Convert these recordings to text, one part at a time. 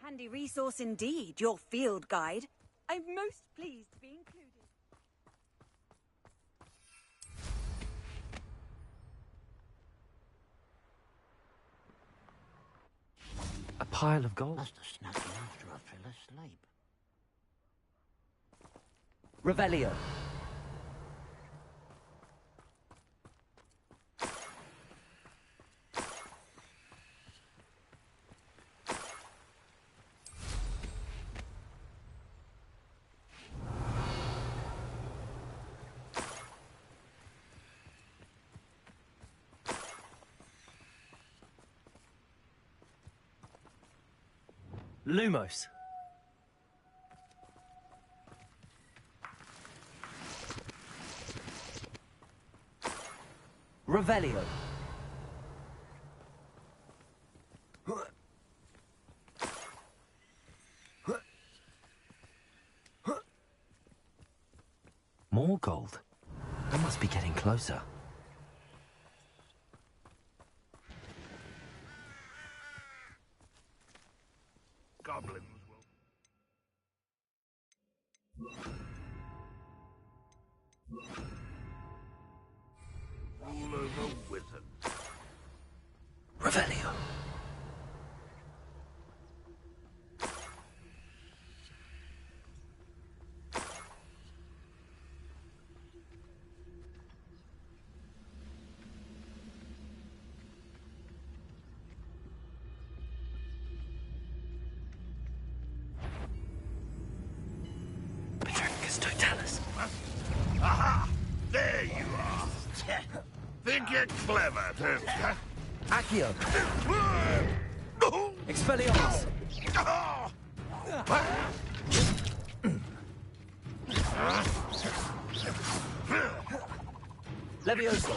Handy resource indeed, your field guide. I'm most pleased to be included. A pile of gold. Must have snuck in after I fell asleep. Revelio. Lumos. Revelio. More gold. I must be getting closer. Goblins will rule over wizards. Revelio. Totalis. Aha! There you are. Think you're clever, don't you? Accio. Expelliarmus. Levioso.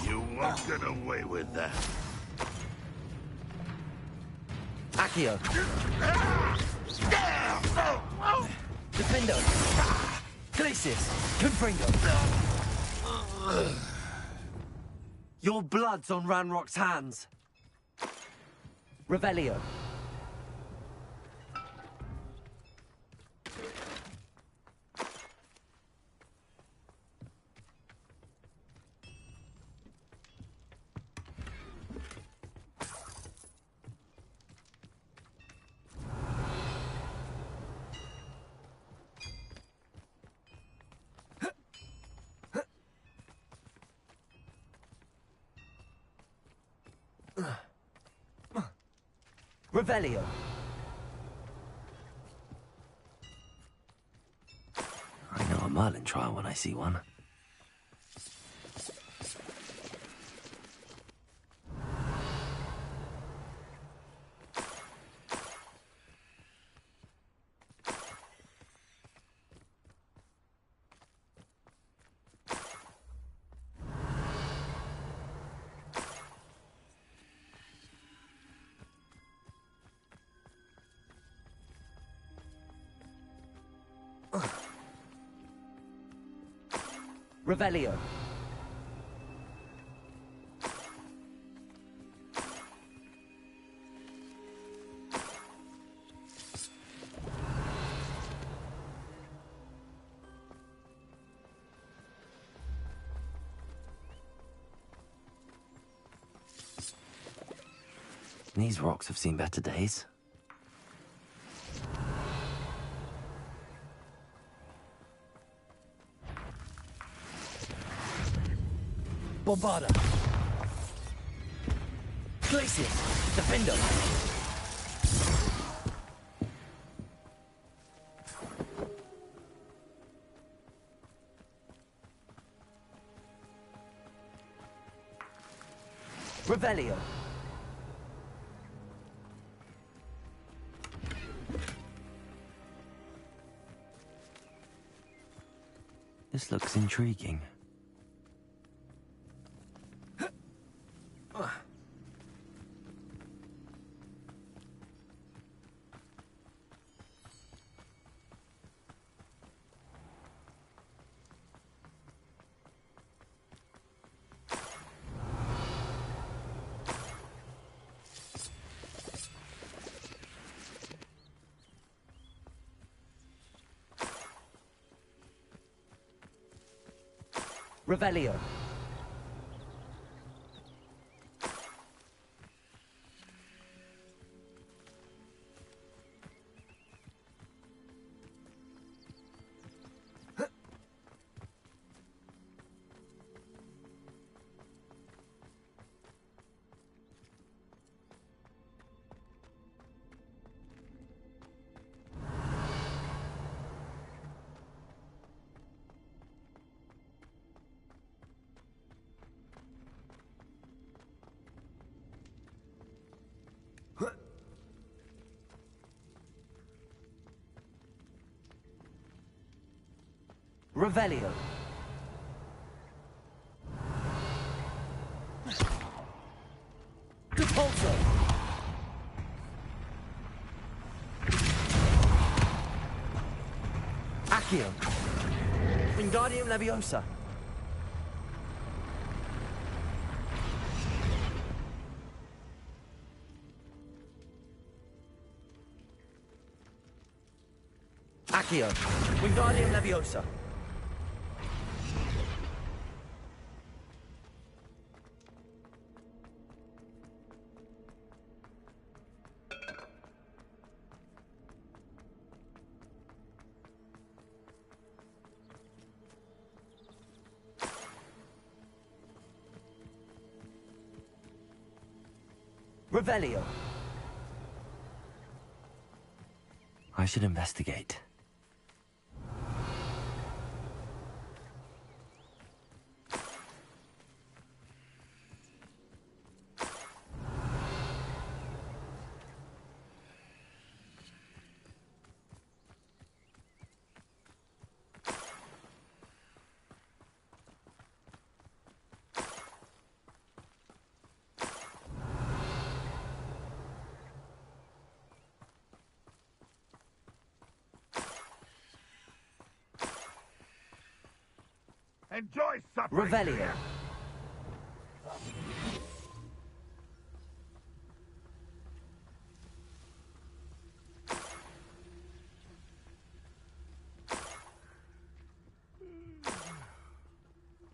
You won't get away with that. Accio. Defendo. Glacius. Confringo. Your blood's on Ranrock's hands. Revelio. Revelio. I know a Merlin trial when I see one. Revelio. These rocks have seen better days. Bombarda. Glacius. Defendo. Revelio. This looks intriguing. Revelio. Revelio. Depulso. Accio. Wingardium Leviosa. Accio. Wingardium Leviosa. Revelio. I should investigate. Enjoy supper. Revelio.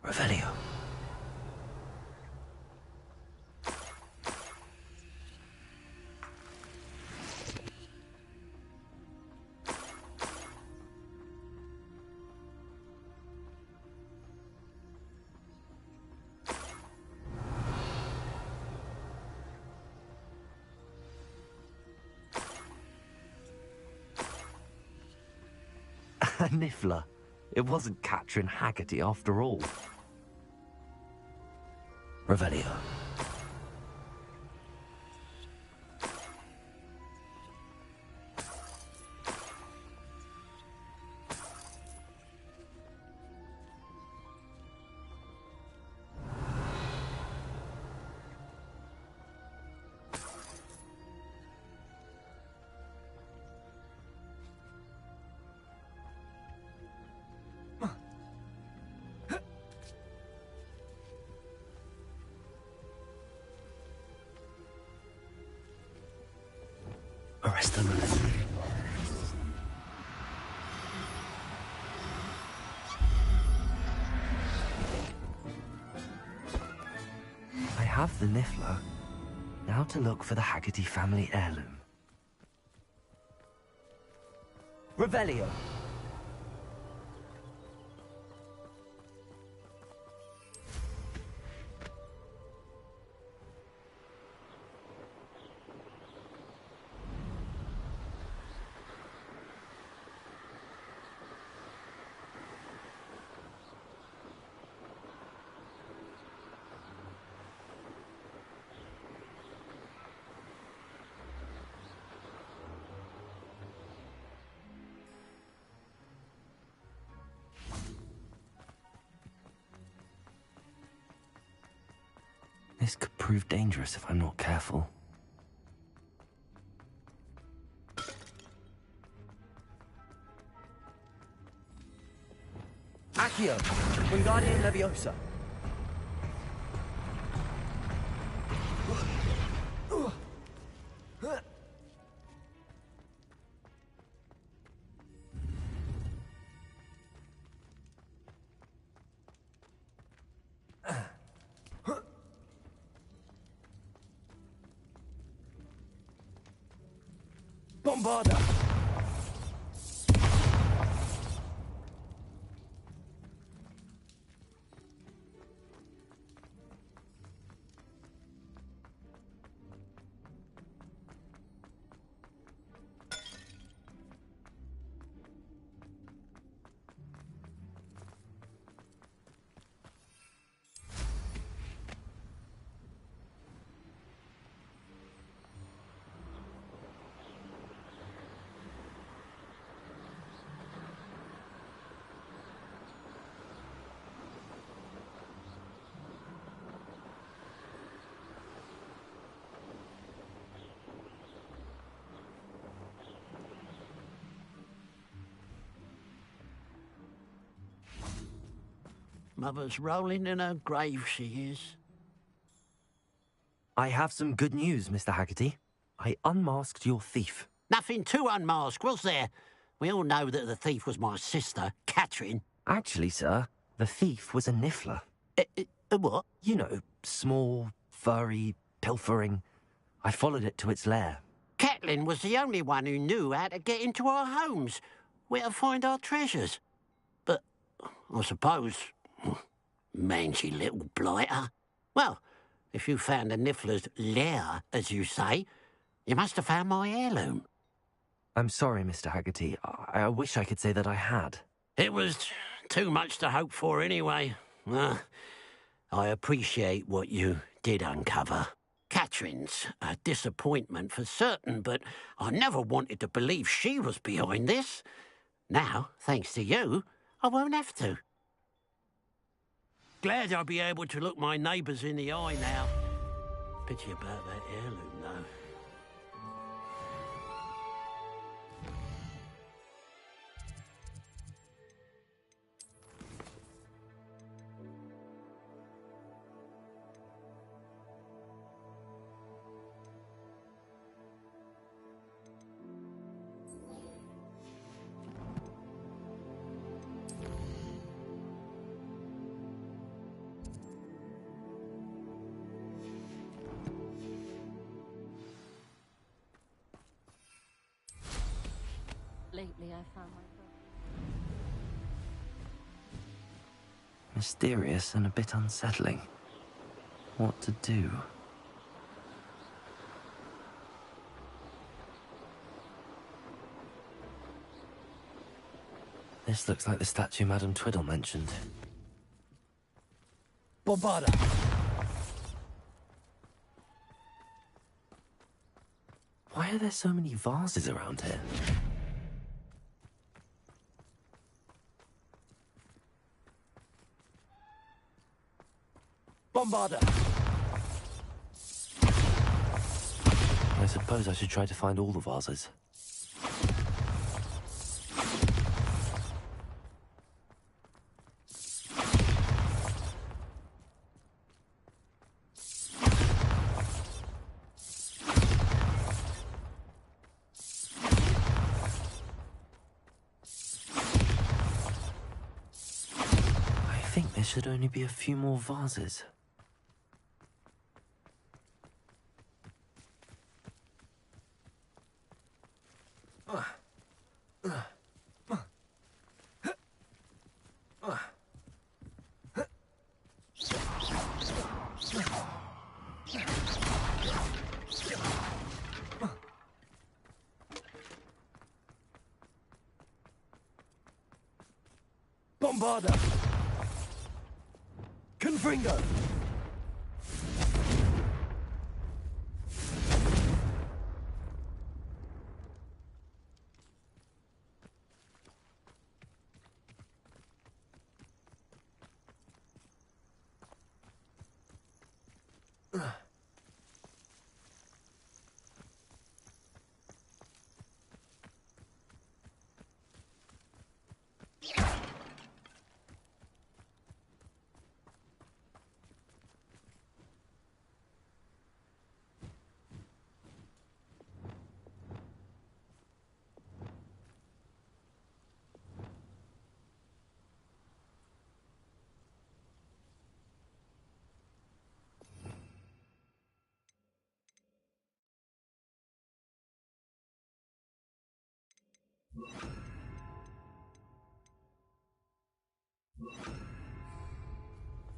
Revelio. A Niffler. It wasn't Catrin Haggerty after all. Revelio. Arrest them. I have the Niffler. Now to look for the Haggerty family heirloom. Revelio. This could prove dangerous if I'm not careful. Accio! Wingardium Leviosa! Bombarda! Mother's rolling in her grave, she is. I have some good news, Mr. Haggerty. I unmasked your thief. Nothing to unmask, was there? We all know that the thief was my sister, Catherine. Actually, sir, the thief was a niffler. What? You know, small, furry, pilfering. I followed it to its lair. Catelyn was the only one who knew how to get into our homes, where to find our treasures. But I suppose, mangy little blighter. Well, if you found the niffler's lair, as you say, you must have found my heirloom. I'm sorry, Mr. Haggerty. I wish I could say that I had. It was too much to hope for anyway. I appreciate what you did uncover. Catherine's a disappointment for certain, but I never wanted to believe she was behind this. Now, thanks to you, I won't have to. Glad I'll be able to look my neighbours in the eye now. Pity about that heirloom, though. Lately, I found my brother. Mysterious and a bit unsettling. What to do? This looks like the statue Madame Twiddle mentioned. Bombarda! Why are there so many vases around here? Bombarda! I suppose I should try to find all the vases. I think there should only be a few more vases. Bombarda! Confringo!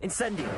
Incendio.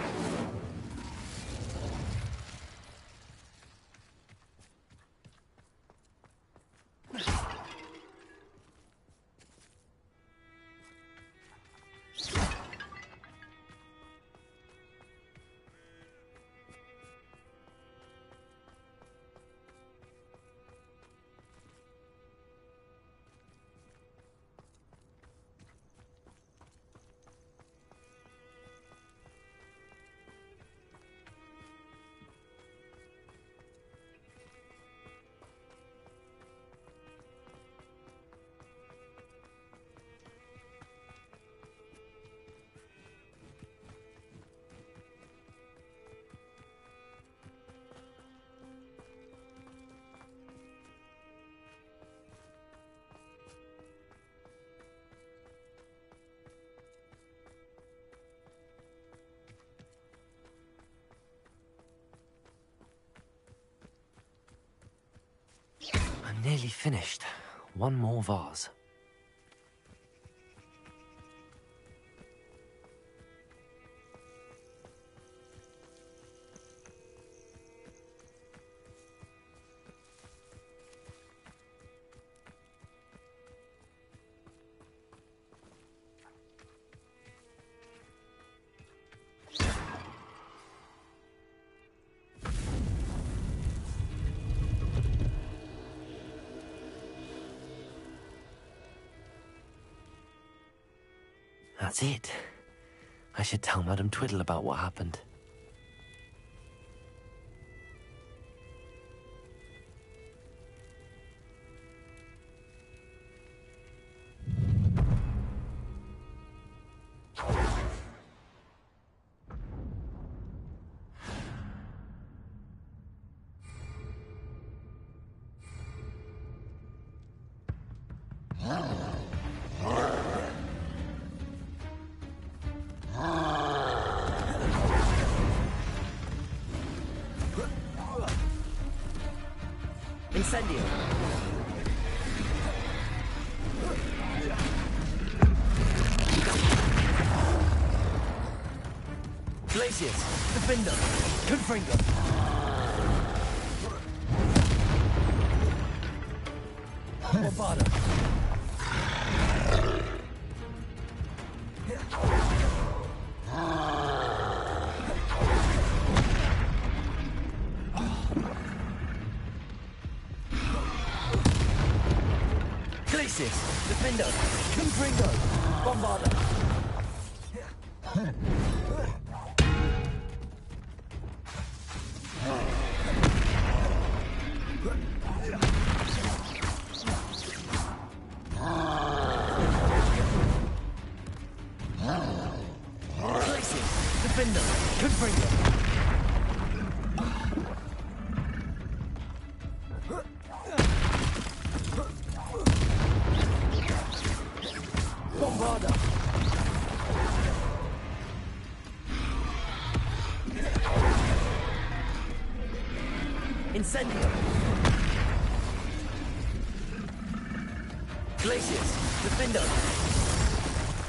I'm nearly finished. One more vase. That's it. I should tell Madame Twiddle about what happened. Incendio. Glacius, Defender, Confringo. Bombarda. Defender, Confringo, Bombarda. Glacius, Defender, Confringo. Incendio. Glacius, Defender,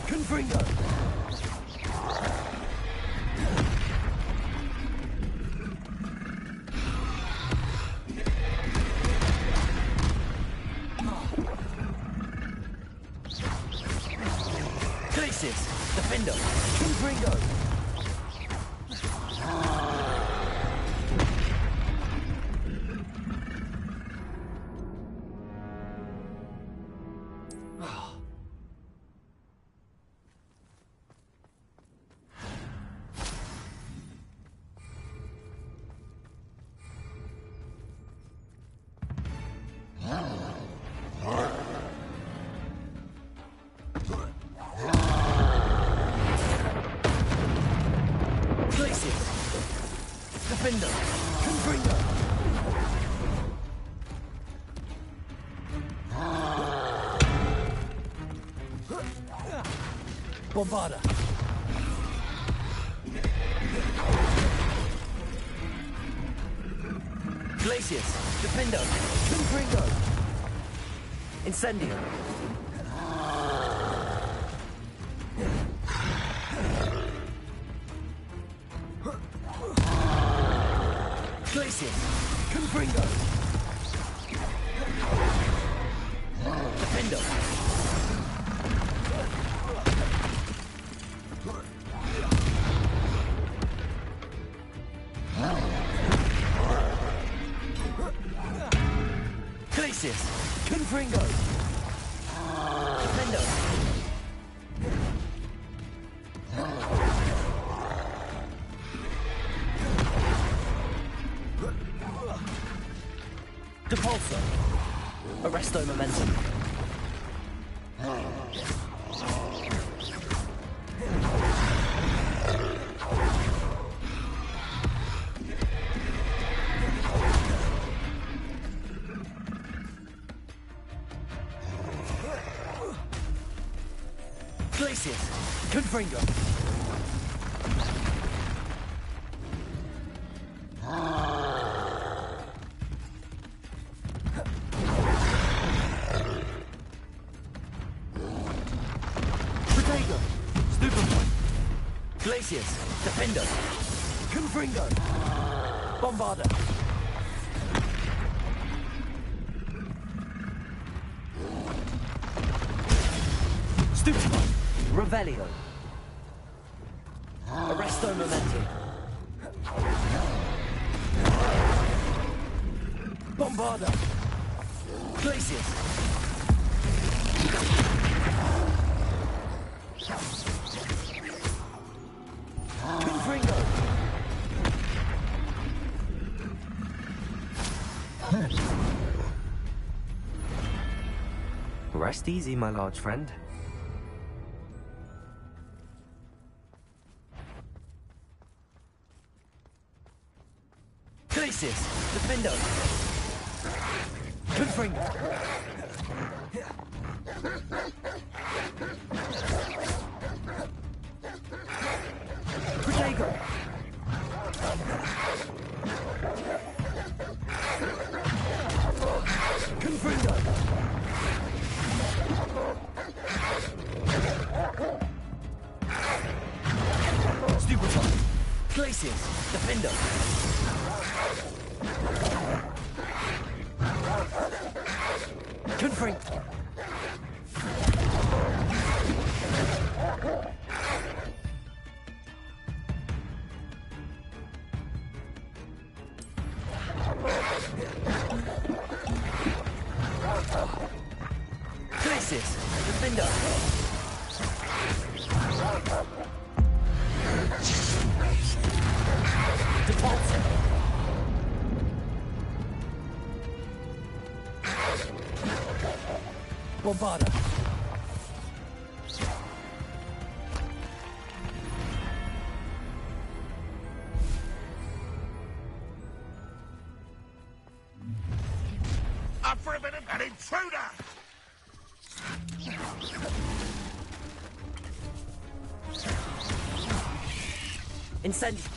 Confringo. Glacius, Defender, Confringo. Defender, Confringo. Bombarda. Glacius, Defender, Confringo. Incendio. Glacius! Confringo! Defender! Glacius! Confringo! Defender! Depulso. Arresto momentum. Glacius. Confringo. Glacius, Defender, Confringo, Bombarder. Stupefy, Revelio. Arresto Momentum. Bombarder. Glacius. Confringo. Rest easy, my large friend. Glacius, Defendo. Confringo. Protego. Confringo. Stupefy. Glacius, Defender. Confringo. Glacius, Defender. Depulso. Bombarder. Up for a bit of an intruder! Incendio.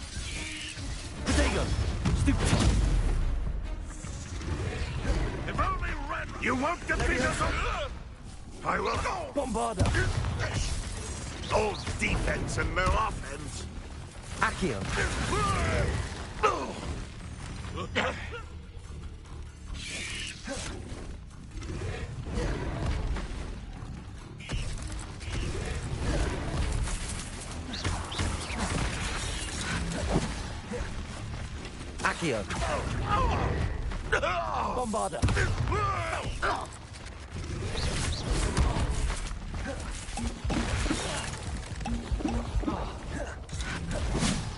Protego. Stupefy. If only Red... You won't defeat us all! I will go! Bombarder. All defense and no offense. Accio. Accio. Bombarder.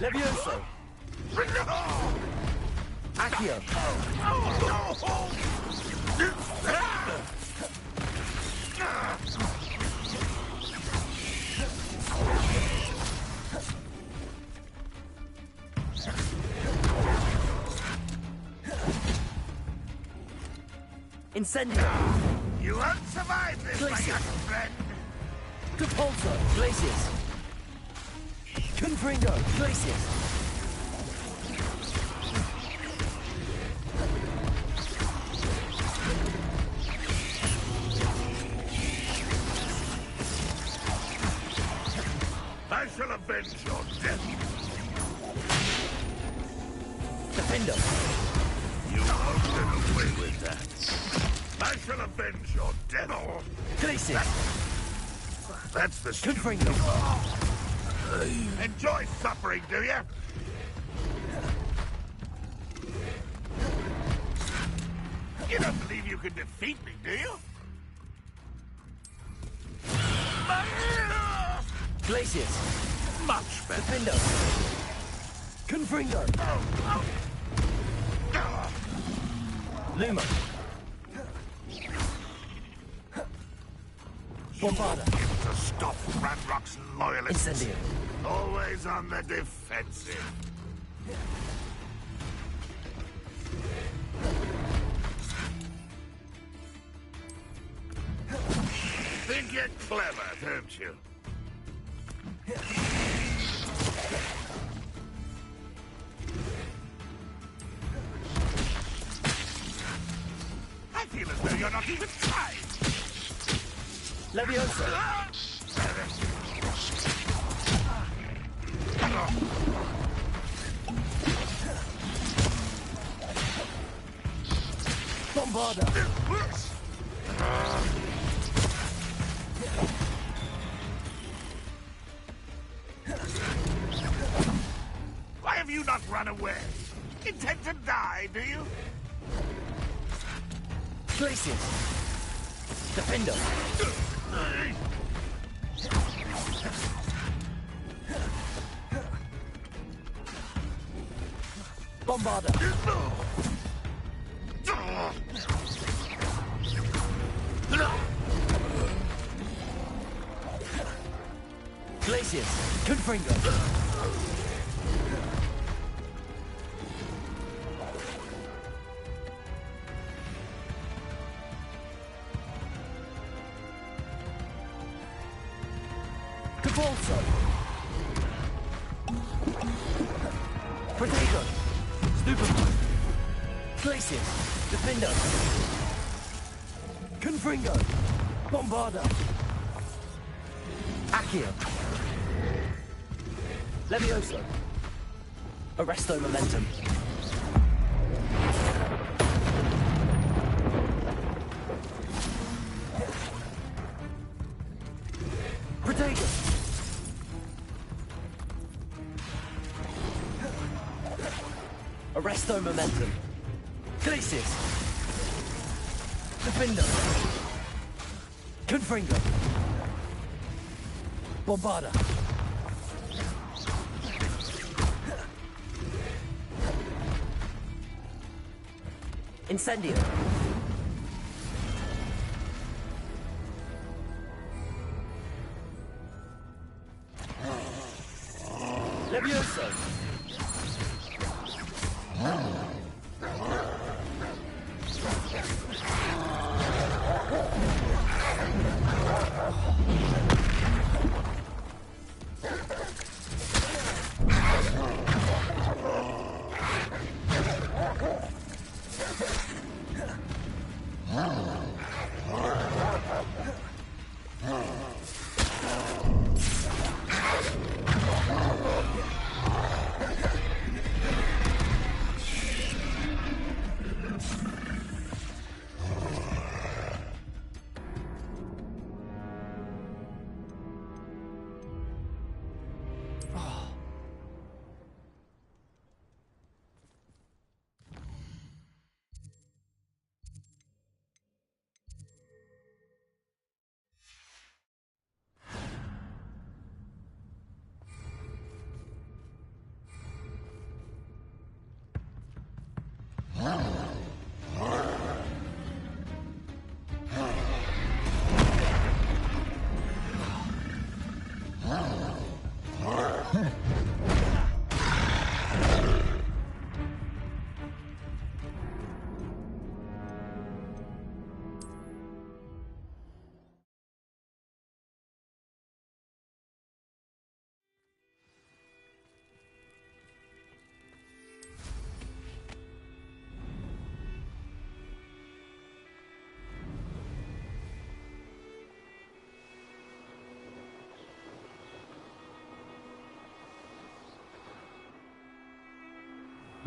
Levioso. Accio. Incendio. You won't survive this, my Glacius. young friend! Depulso. Glacius. Confringo. Glacius. I shall avenge your death! Defender. You won't get away with that. I shall avenge your devil. Glacier! That's the Good stupid. Fringo! Enjoy suffering, do you? You don't believe you can defeat me, do you? Glaciers! Much better. Defendo! Confringo! Luma! Bombarda! To stop Ranrock's loyalists. Incendio! Always on the defensive. Think you're clever, don't you? I feel as though you're not even trying. Leviosa! Bombarda! Why have you not run away? Intend to die, do you? Glaciers! Defendo! Bombarda! Glaciers! Confringo! Cabalso! Protego! Stupefy! Glaciers! Defendo! Confringo! Bombarda! Accio! Levioso! Arresto Momentum! Protego! Arresto Momentum! Glaciers! Defendo! Confringo! Bombarda! Incendio! Levioso!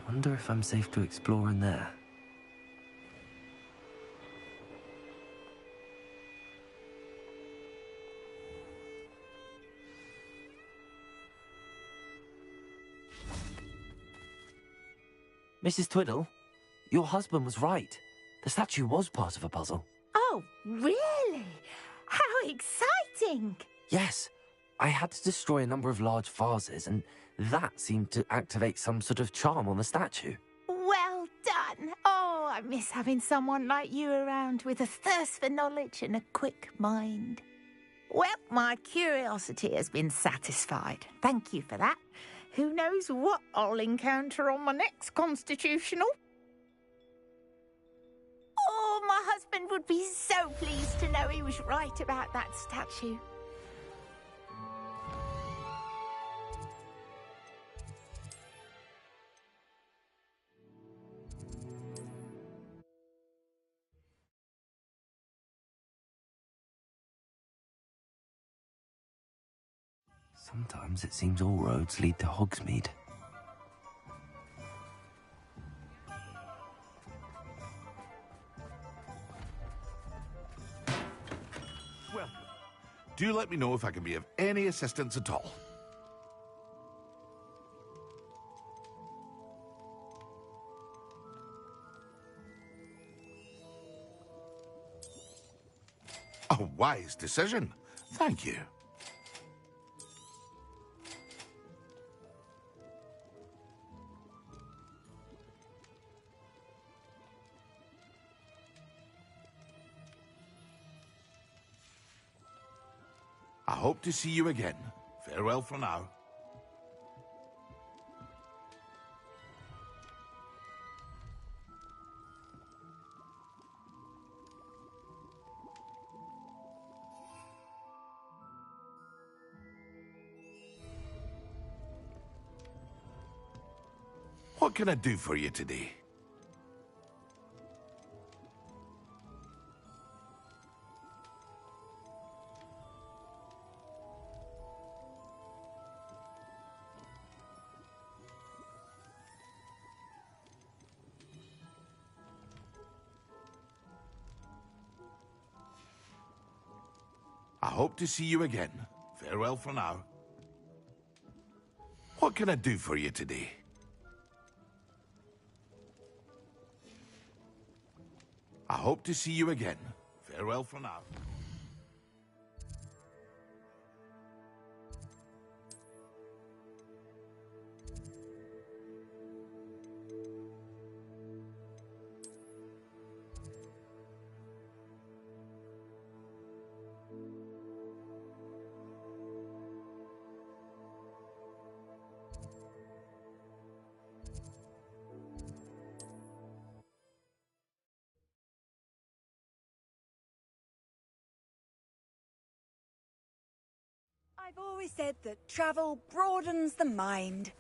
Wonder if I'm safe to explore in there. Mrs. Twiddle, your husband was right. The statue was part of a puzzle. Oh, really? How exciting! Yes, I had to destroy a number of large vases, and that seemed to activate some sort of charm on the statue. Well done. Oh, I miss having someone like you around with a thirst for knowledge and a quick mind. Well, my curiosity has been satisfied. Thank you for that. Who knows what I'll encounter on my next constitutional? Oh, my husband would be so pleased to know he was right about that statue. Sometimes it seems all roads lead to Hogsmeade. Welcome. Do let me know if I can be of any assistance at all. A wise decision. Thank you. I hope to see you again. Farewell for now. What can I do for you today? I hope to see you again. Farewell for now. What can I do for you today? I hope to see you again. Farewell for now. I've always said that travel broadens the mind.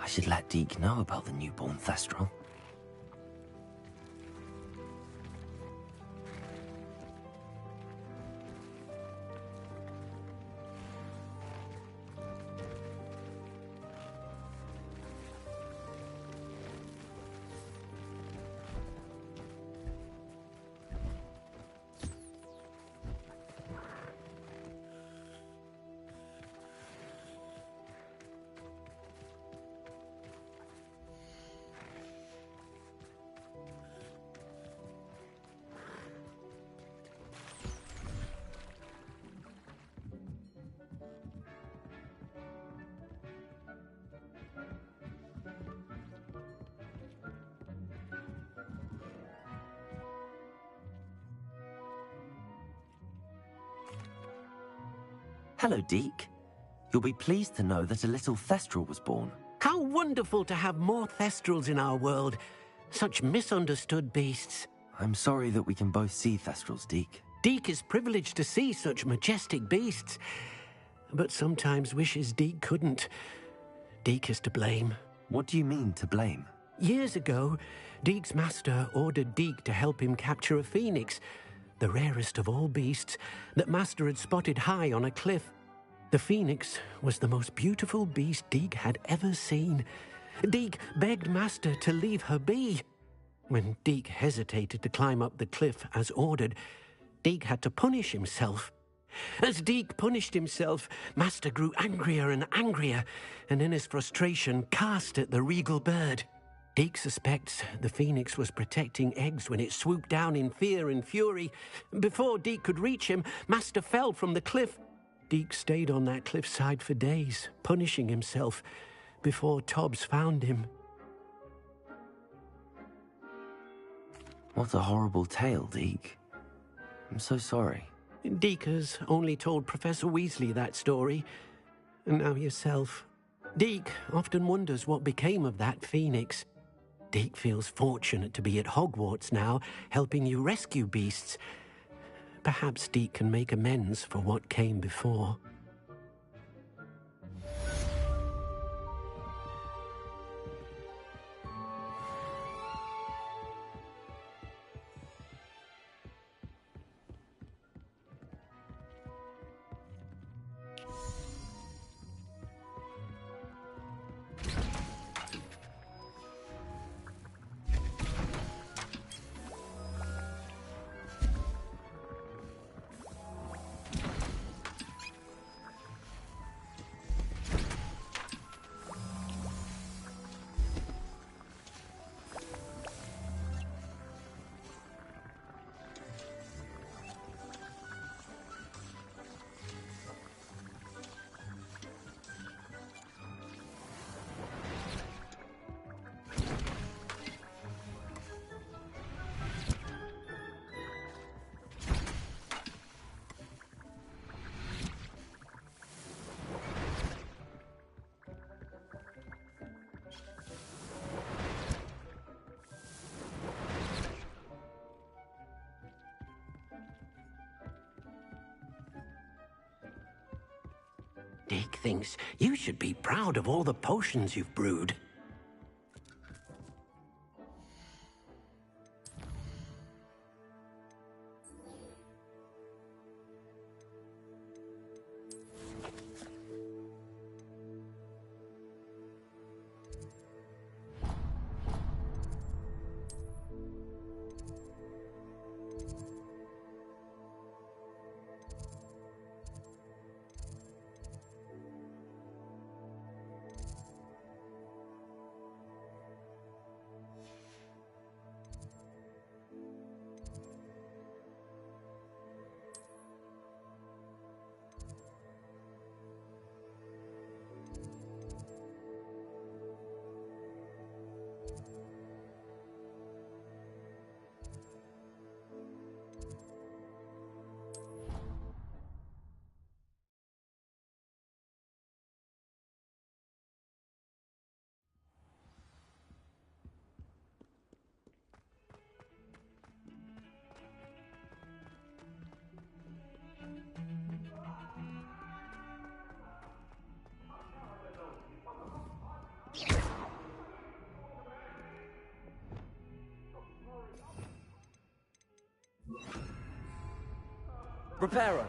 I should let Deke know about the newborn Thestral. Hello, Deke. You'll be pleased to know that a little Thestral was born. How wonderful to have more Thestrals in our world. Such misunderstood beasts. I'm sorry that we can both see Thestrals, Deke. Deke is privileged to see such majestic beasts, but sometimes wishes Deke couldn't. Deke is to blame. What do you mean, to blame? Years ago, Deke's master ordered Deke to help him capture a phoenix, the rarest of all beasts, that master had spotted high on a cliff. The phoenix was the most beautiful beast Deke had ever seen. Deke begged master to leave her be. When Deke hesitated to climb up the cliff as ordered, Deke had to punish himself. As Deke punished himself, master grew angrier and angrier, and in his frustration cast at the regal bird. Deke suspects the phoenix was protecting eggs when it swooped down in fear and fury. Before Deke could reach him, master fell from the cliff. Deke stayed on that cliffside for days, punishing himself before Tobbs found him. What a horrible tale, Deke. I'm so sorry. Deke has only told Professor Weasley that story, and now yourself. Deke often wonders what became of that phoenix. Deke feels fortunate to be at Hogwarts now, helping you rescue beasts. Perhaps Deke can make amends for what came before. Deke thinks you should be proud of all the potions you've brewed. Reparo!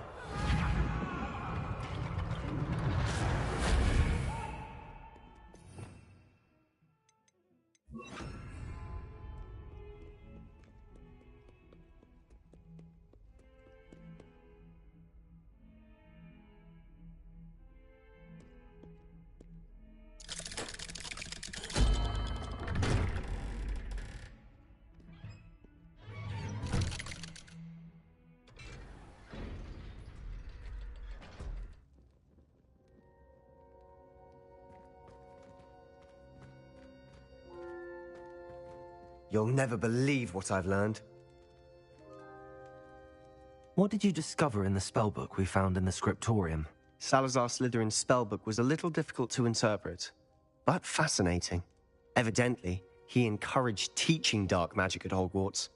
You'll never believe what I've learned. What did you discover in the spellbook we found in the scriptorium? Salazar Slytherin's spellbook was a little difficult to interpret, but fascinating. Evidently, he encouraged teaching dark magic at Hogwarts.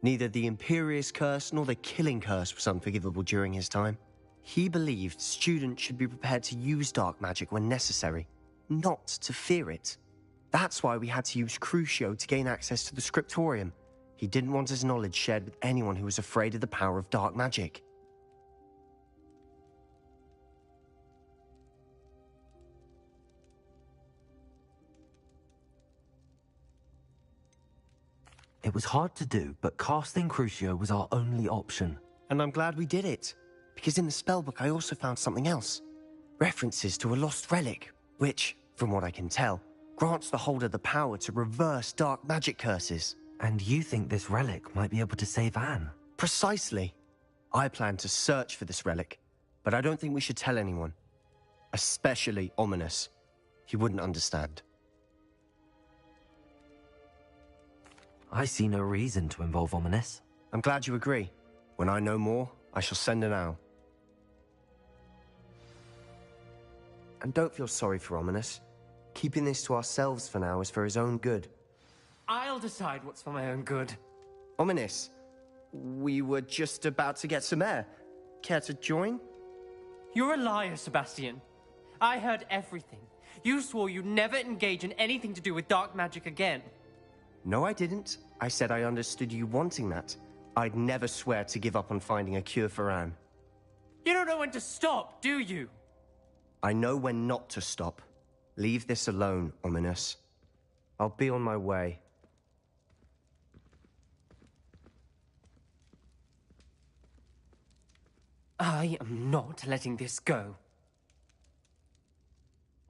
Neither the Imperious Curse nor the Killing Curse was unforgivable during his time. He believed students should be prepared to use dark magic when necessary, not to fear it. That's why we had to use Crucio to gain access to the scriptorium. He didn't want his knowledge shared with anyone who was afraid of the power of dark magic. It was hard to do, but casting Crucio was our only option. And I'm glad we did it, because in the spellbook I also found something else. References to a lost relic, which, from what I can tell, grants the holder the power to reverse dark magic curses. And you think this relic might be able to save Anne? Precisely. I plan to search for this relic, but I don't think we should tell anyone. Especially Ominous. He wouldn't understand. I see no reason to involve Ominous. I'm glad you agree. When I know more, I shall send an owl. And don't feel sorry for Ominous. Keeping this to ourselves for now is for his own good. I'll decide what's for my own good. Ominous, we were just about to get some air. Care to join? You're a liar, Sebastian. I heard everything. You swore you'd never engage in anything to do with dark magic again. No, I didn't. I said I understood you wanting that. I'd never swear to give up on finding a cure for Anne. You don't know when to stop, do you? I know when not to stop. Leave this alone, Ominous. I'll be on my way. I am not letting this go.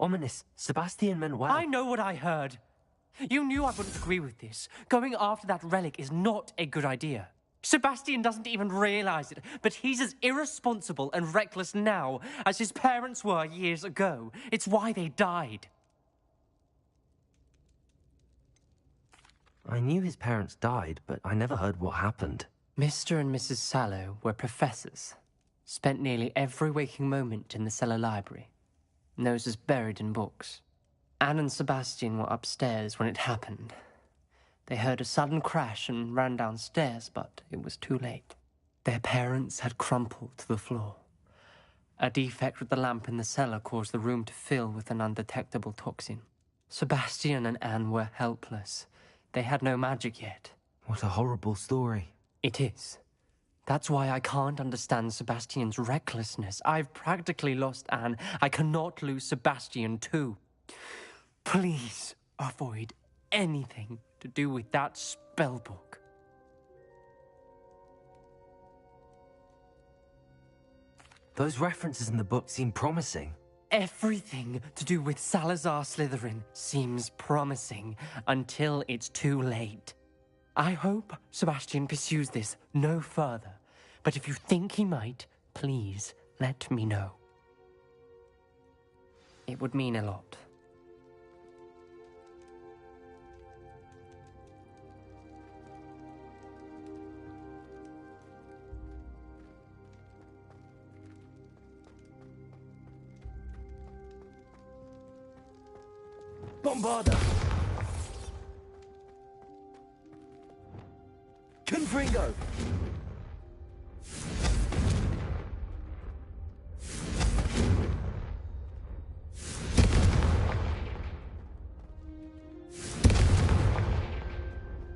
Ominous, Sebastian meant well. I know what I heard. You knew I wouldn't agree with this. Going after that relic is not a good idea. Sebastian doesn't even realize it, but he's as irresponsible and reckless now as his parents were years ago. It's why they died. I knew his parents died, but I never heard what happened. Mr. and Mrs. Sallow were professors. Spent nearly every waking moment in the cellar library. Noses buried in books. Anne and Sebastian were upstairs when it happened. They heard a sudden crash and ran downstairs, but it was too late. Their parents had crumpled to the floor. A defect with the lamp in the cellar caused the room to fill with an undetectable toxin. Sebastian and Anne were helpless. They had no magic yet. What a horrible story. It is. That's why I can't understand Sebastian's recklessness. I've practically lost Anne. I cannot lose Sebastian too. Please avoid anything to do with that spellbook. Those references in the book seem promising. Everything to do with Salazar Slytherin seems promising until it's too late. I hope Sebastian pursues this no further, but if you think he might, please let me know. It would mean a lot. Bombarda! Confringo!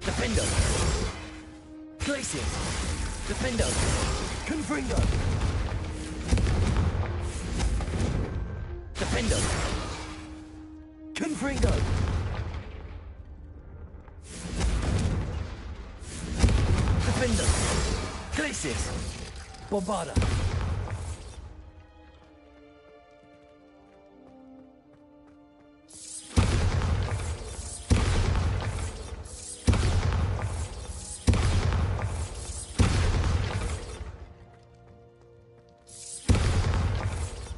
Defendo! Glacius! Defendo! Confringo! Defendo! Confringo! Defender! Glacius! Bombarda!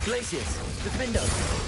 Glacius! Defender!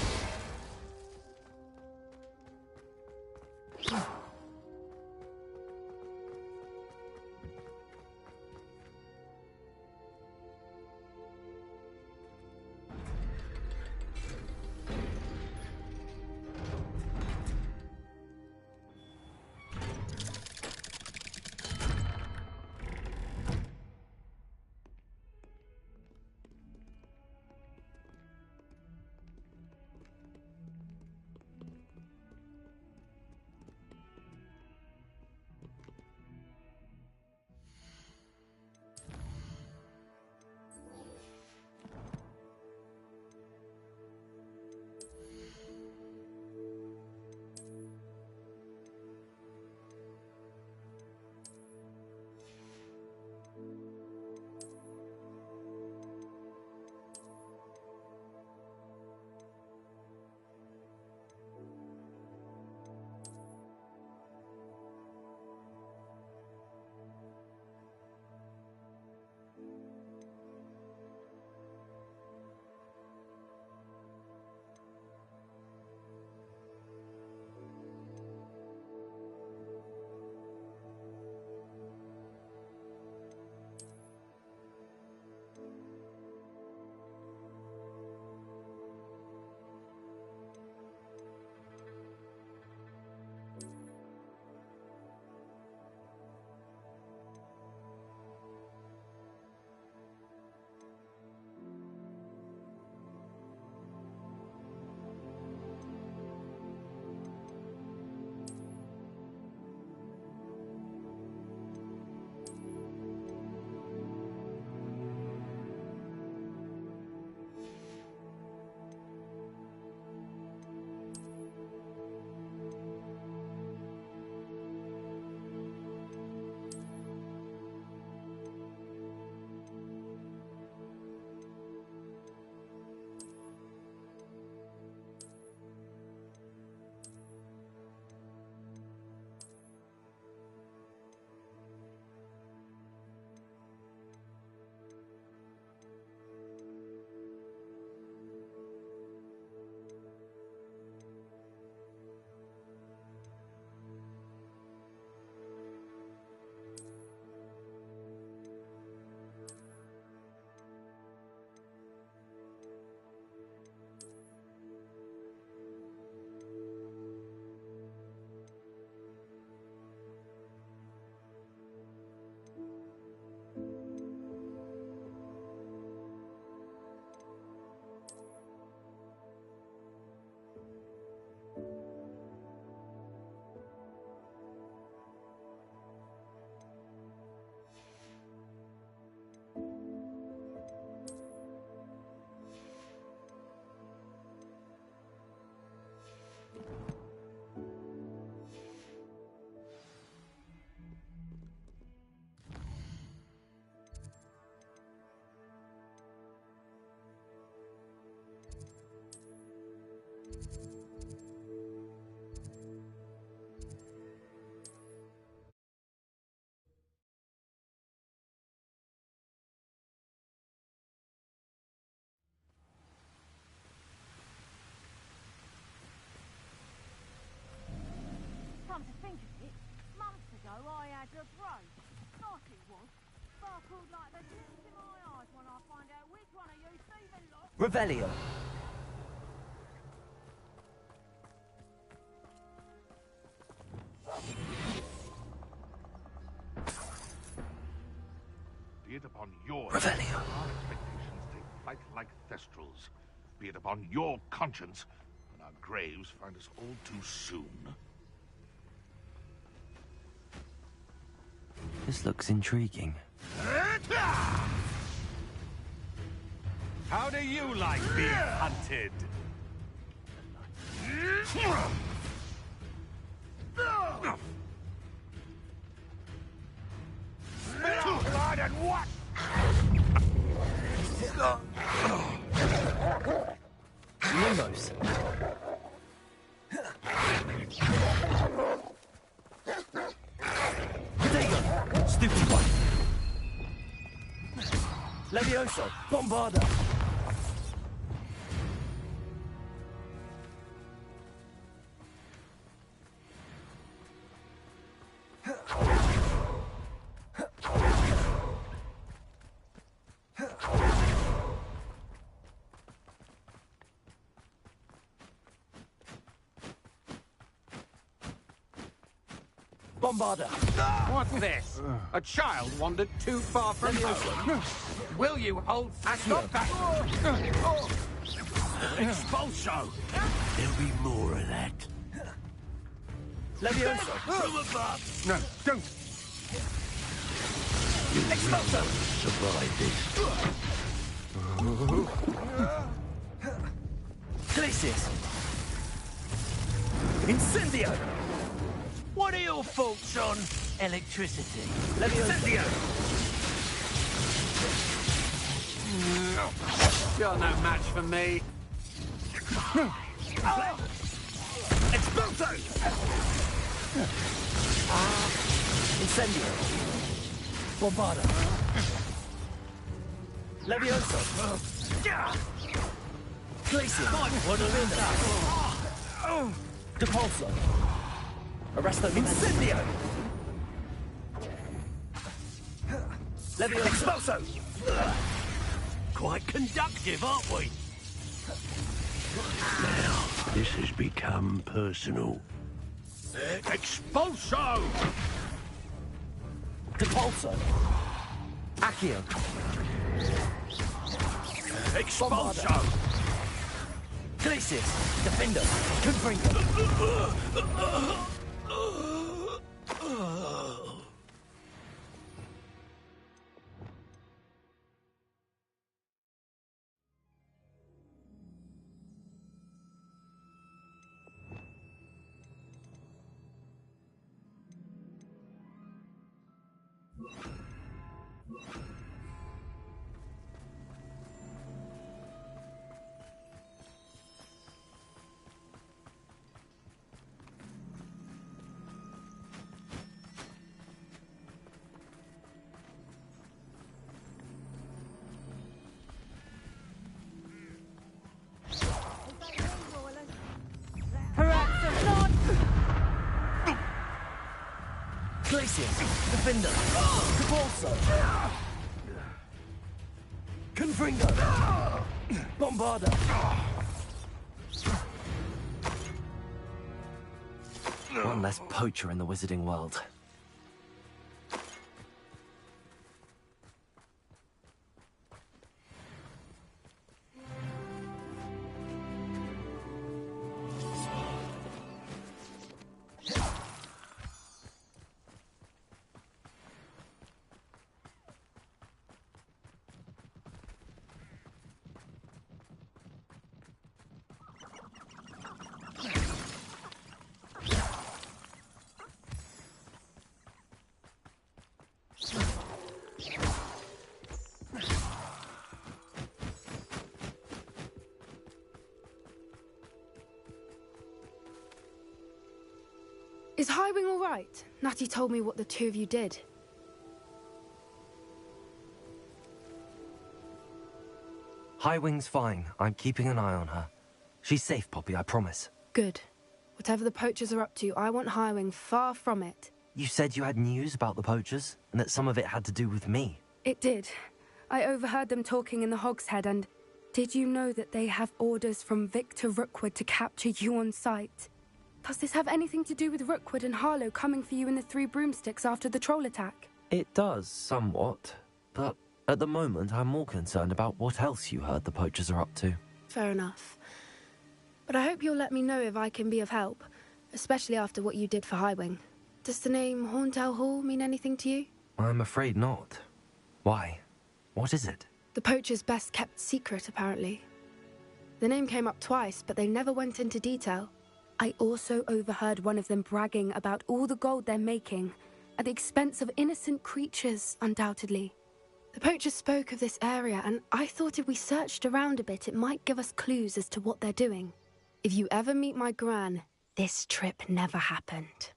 Revelio. Be it upon your Revelio. our expectations take flight like thestrals. Be it upon your conscience when our graves find us all too soon. This looks intriguing. How do you like being hunted? Blood and what? Lumos. Potato. Stupid one. Levioso. Bombarda. Bombarda. What's this? A child wandered too far from home. Will you hold... Stop that! Expulso! There'll be more of that. Levioso. From above! No, don't! Expulso. Survive this. Glacius. Incendio. What are your thoughts on electricity? Levioso. You're no match for me. Expulso. Incendio. Bombarda. Levioso. Glacius. Depulso. Arresto. Incendio. Levioso. Expulso. Quite conductive, aren't we? Now, this has become personal. Expulso! Depulso. Accio. Expulso! Glacius. Defender. Confringo. Glacius. Defender. Depulso. Confringo. Bombarda. One less poacher in the wizarding world. Is Highwing all right? Natty told me what the two of you did. Highwing's fine. I'm keeping an eye on her. She's safe, Poppy, I promise. Good. Whatever the poachers are up to, I want Highwing far from it. You said you had news about the poachers, and that some of it had to do with me. It did. I overheard them talking in the Hogshead, and did you know that they have orders from Victor Rookwood to capture you on sight? Does this have anything to do with Rookwood and Harlow coming for you in the Three Broomsticks after the troll attack? It does, somewhat. But at the moment, I'm more concerned about what else you heard the poachers are up to. Fair enough. But I hope you'll let me know if I can be of help, especially after what you did for Highwing. Does the name Horntail Hall mean anything to you? I'm afraid not. Why? What is it? The poachers' best kept secret, apparently. The name came up twice, but they never went into detail. I also overheard one of them bragging about all the gold they're making, at the expense of innocent creatures, undoubtedly. The poachers spoke of this area, and I thought if we searched around a bit, it might give us clues as to what they're doing. If you ever meet my gran, this trip never happened.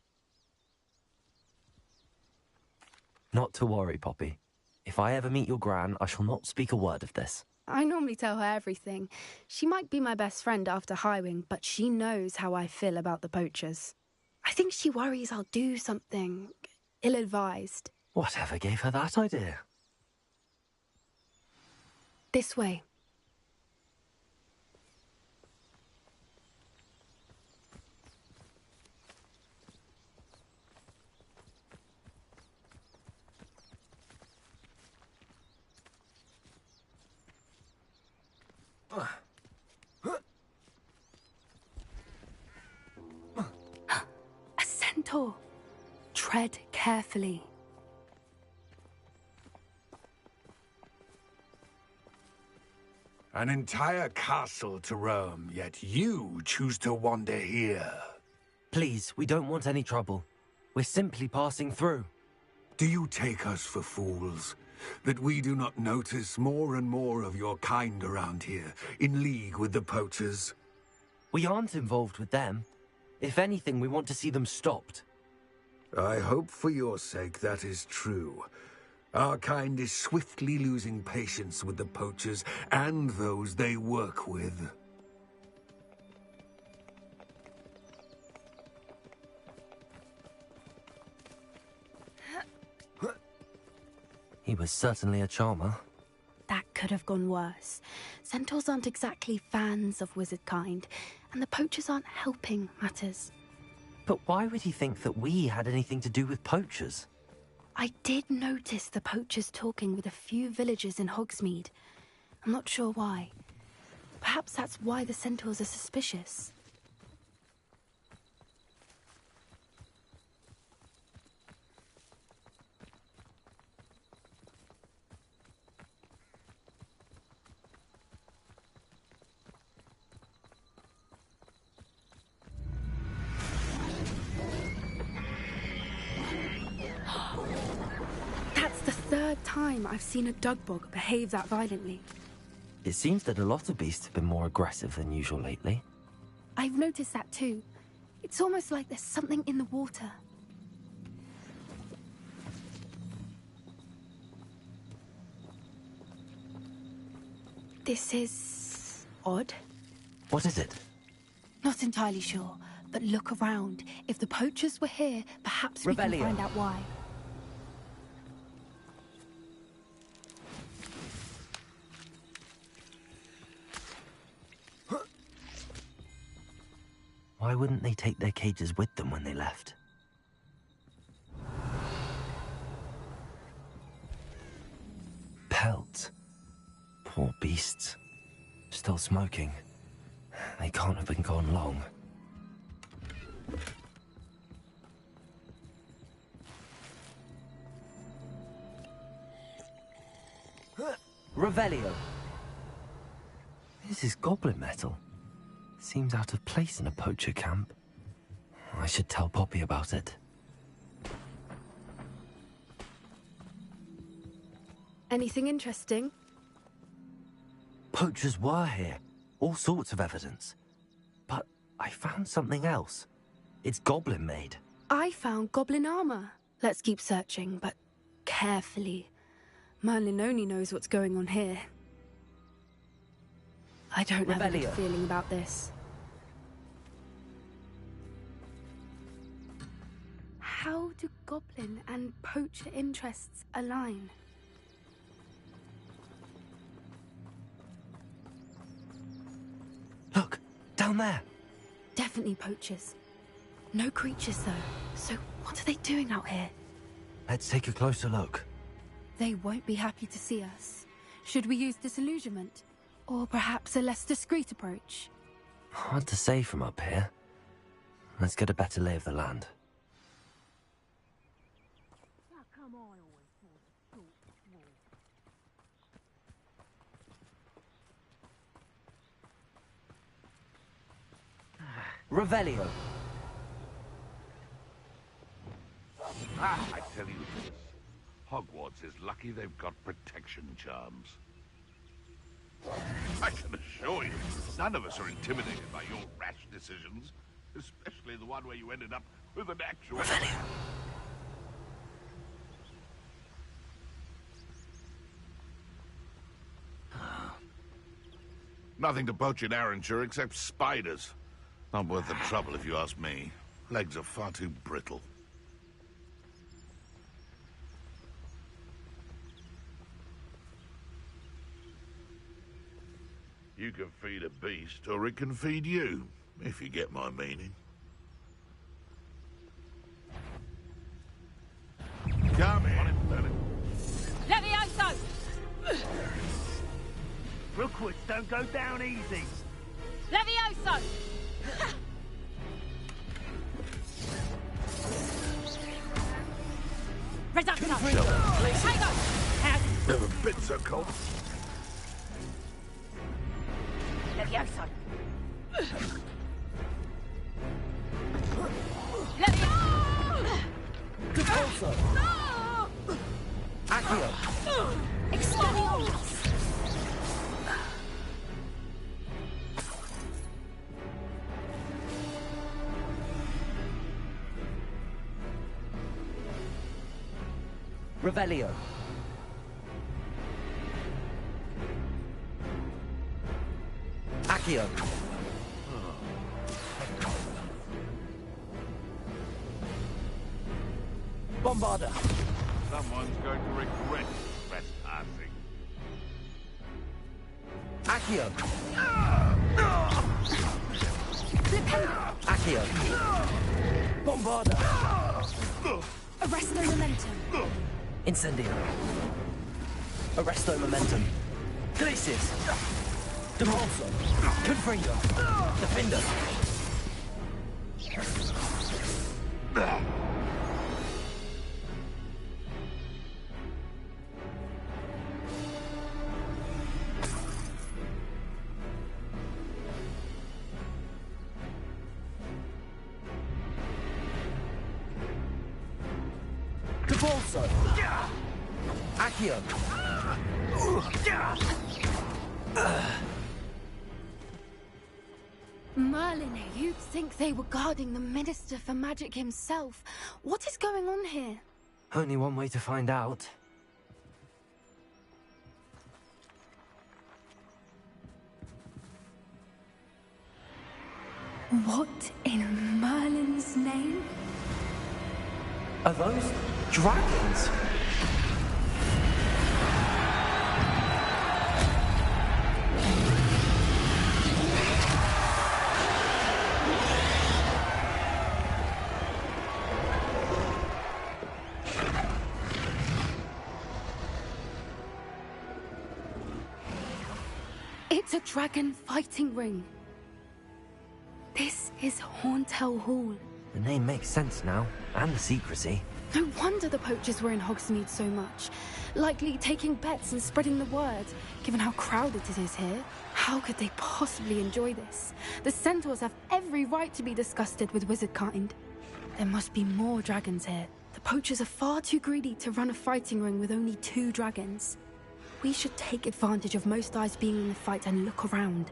Not to worry, Poppy. If I ever meet your gran, I shall not speak a word of this. I normally tell her everything. She might be my best friend after Highwing, but she knows how I feel about the poachers. I think she worries I'll do something ill-advised. Whatever gave her that idea? This way. A centaur. Tread carefully. An entire castle to roam, yet you choose to wander here. Please, we don't want any trouble. We're simply passing through. Do you take us for fools? That we do not notice more and more of your kind around here, in league with the poachers? We aren't involved with them. If anything, we want to see them stopped. I hope for your sake that is true. Our kind is swiftly losing patience with the poachers and those they work with. He was certainly a charmer. That could have gone worse. Centaurs aren't exactly fans of wizard kind, and the poachers aren't helping matters. But why would he think that we had anything to do with poachers? I did notice the poachers talking with a few villagers in Hogsmeade. I'm not sure why. Perhaps that's why the centaurs are suspicious. That's the third time I've seen a dugbog behave that violently. It seems that a lot of beasts have been more aggressive than usual lately. I've noticed that too. It's almost like there's something in the water. This is odd. What is it? Not entirely sure, but look around. If the poachers were here, perhaps we can find out why. Why wouldn't they take their cages with them when they left? Pelts. Poor beasts. Still smoking. They can't have been gone long. Revelio. This is goblin metal. Seems out of place in a poacher camp. I should tell Poppy about it. Anything interesting? Poachers were here. All sorts of evidence. But I found something else. It's goblin made. I found goblin armor. Let's keep searching, but carefully. Merlin only knows what's going on here. I don't have a good feeling about this. How do goblin and poacher interests align? Look, down there. Definitely poachers. No creatures, though. So what are they doing out here? Let's take a closer look. They won't be happy to see us. Should we use disillusionment? Or perhaps a less discreet approach? Hard to say from up here. Let's get a better lay of the land. Revelio. I tell you this. Hogwarts is lucky they've got protection charms. I can assure you, none of us are intimidated by your rash decisions. Especially the one where you ended up with an actual... Revelio. Nothing to poach in Arrynshire except spiders. Not worth the trouble if you ask me. Legs are far too brittle. You can feed a beast, or it can feed you, if you get my meaning. Come in, Lily. Levioso! Rookwoods don't go down easy. Levioso! Reducto! Tego! Never been so cold. Levioso! Levioso! Repulso. Accio. Expelliarmus! Revelio. Accio. Bombarda. Someone's going to regret trespassing. Accio. Accio. Bombarda. Arresto momentum. Incendio. Arresto momentum. Glacius. Demolso. Confringo. Defender. Demolso. Accio. Merlin, you'd think they were guarding the Minister for Magic himself. What is going on here? Only one way to find out. What in Merlin's name? Are those dragons? It's a dragon fighting ring. This is Hauntel Hall. The name makes sense now, and the secrecy. No wonder the poachers were in Hogsmeade so much. Likely taking bets and spreading the word, given how crowded it is here. How could they possibly enjoy this? The centaurs have every right to be disgusted with wizard kind. There must be more dragons here. The poachers are far too greedy to run a fighting ring with only 2 dragons. We should take advantage of most eyes being in the fight and look around.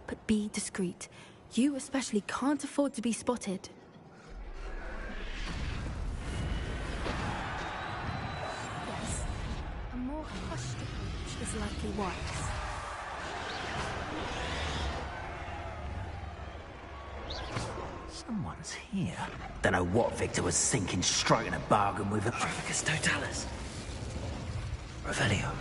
But be discreet. You especially can't afford to be spotted. Yes, a more hushed approach is likely wise. Someone's here. Don't know what Victor was thinking, striking a bargain with a Petrificus Totalis. Revelio.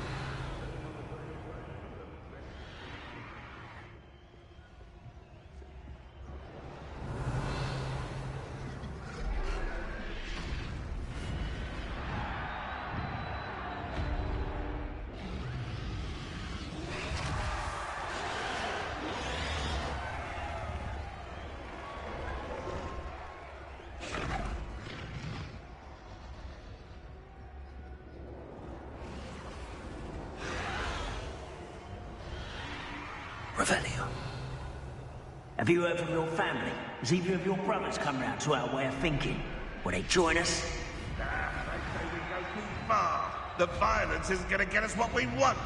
Revelio. Have you heard from your family? Has either of your brothers come round to our way of thinking? Will they join us? They say we go too far. The violence isn't going to get us what we want.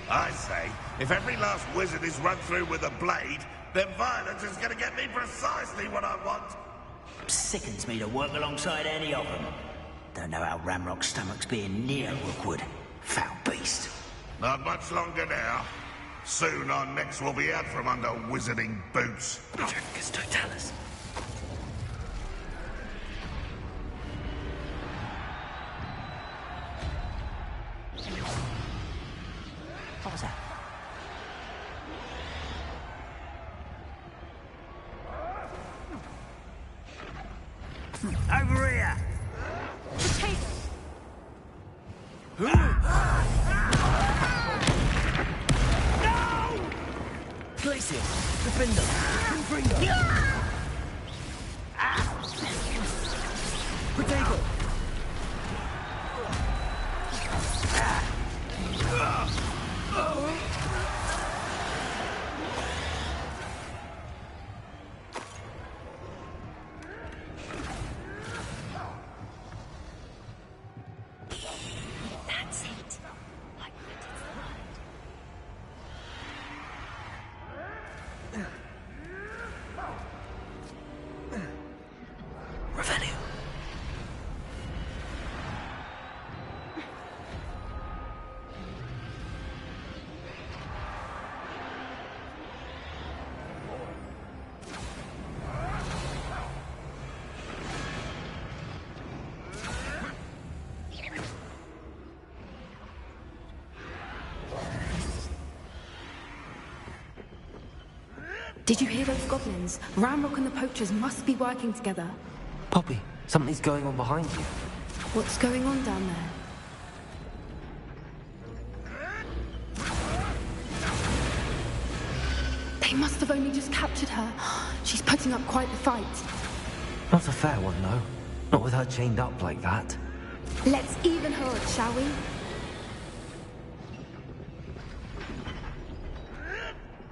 I say, if every last wizard is run through with a blade, then violence is going to get me precisely what I want. Sickens me to work alongside any of them. Don't know how Ramrock's stomach's being near Rookwood. Foul beast. Not much longer now. Soon our necks will be out from under wizarding boots. Petrificus Totalis. What was that? Over here! Glacier, Defender, Confringo. Potato. That's it. I bet it's right. Revelio. Did you hear those goblins? Ramrock and the poachers must be working together. Poppy, something's going on behind you. What's going on down there? They must have only just captured her. She's putting up quite the fight. Not a fair one, though. Not with her chained up like that. Let's even her up, shall we?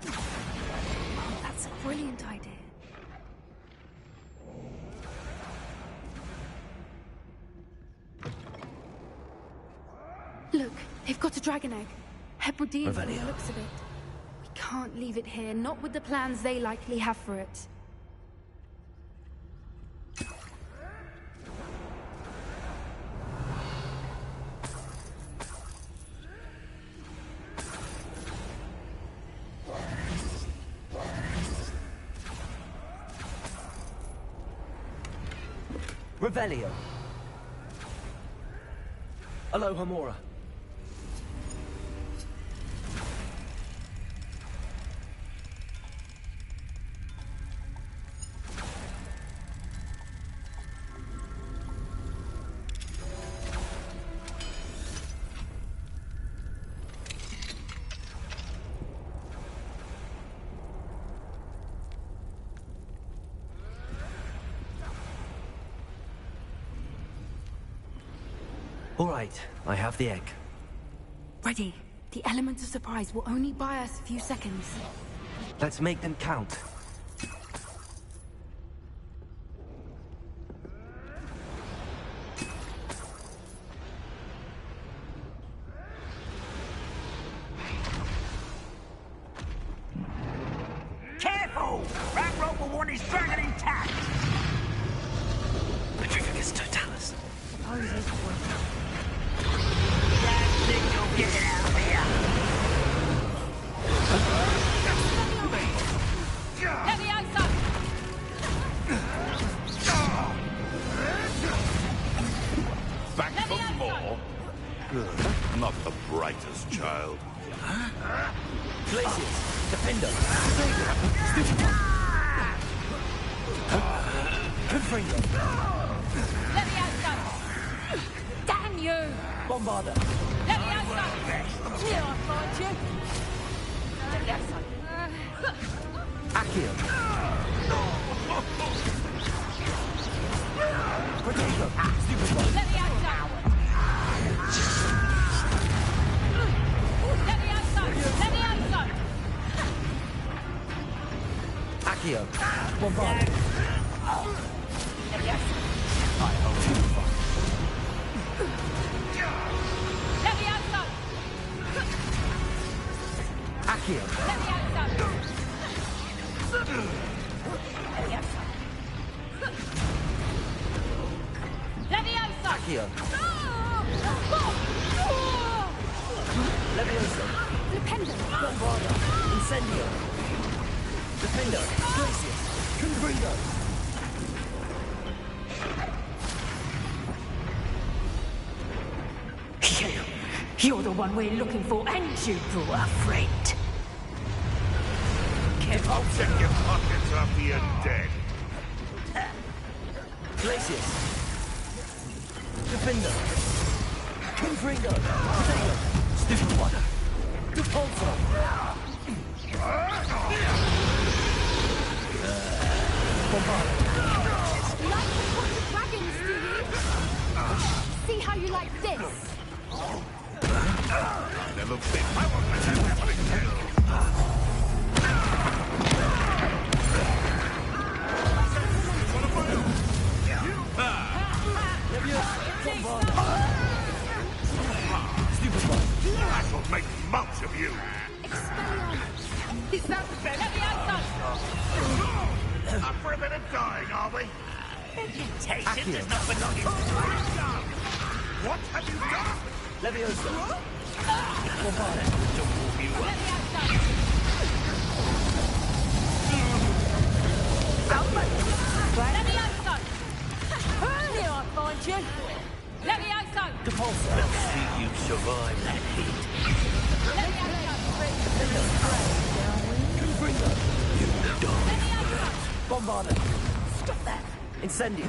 Oh, that's a brilliant idea. Look, they've got a dragon egg. Hebridean from the looks of it. We can't leave it here, not with the plans they likely have for it. Revelio. Aloha Mora. All right, I have the egg. Ready. The element of surprise will only buy us a few seconds. Let's make them count. Careful! Ramrock will want his dragon intact! Petrificus Totalis. Get it out of here! Leviosa! Not the brightest child. Glacius, Defender. Confringo. Let me outside! Damn you! Bombarder. Let me outside! Here, I'll find you! Let me outside! Accio. Protego. Stupid one. Let me outside! Let me outside! Let me outside! Accio. Bombarder. Let me outside! Let me outside! Accio. Let me outside! Let me outside! Let me outside! Accio. Levioso. Dependo. Bombarder. Incendio. Defender. Glacius. Confringo. You're the one we're looking for, and you brought a friend. I'll check your pockets after you're dead. Glacius. Defender. Confringo. Protego. Stupid one. Repulsor. Bombarder. You like to talk to dragons, do you? See how you like this. Never been. I won't let that happen again. Stupid one. I shall make mulch of you. Is that better? Let me outside! Up for a bit of dying, are we? Reputation does not belong in... What have you done? Levioso. Bombarder. To warm you up. Let me outside! Let me outside! Here, I'll find you! Let me outside! Depulsor. We'll see you survive that heat. Let me outside! Confringo. You die. Let me outside! Bombarder. Stop that. Incendio.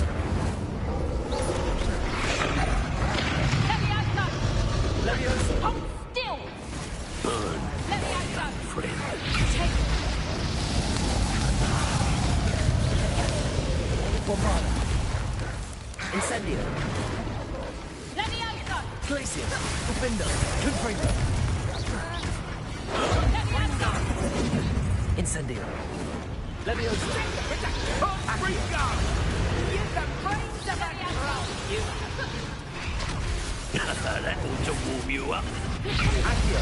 Let me outside! Levioso. Hold still! Burn, Let me outside! friend. Take it! Bombarder. Incendio. Let me outside! Glacius. Defender. Confringo. Let me outside! Incendio. Levioso. Accio. Use the brains of that you! That ought to warm you up. Accio.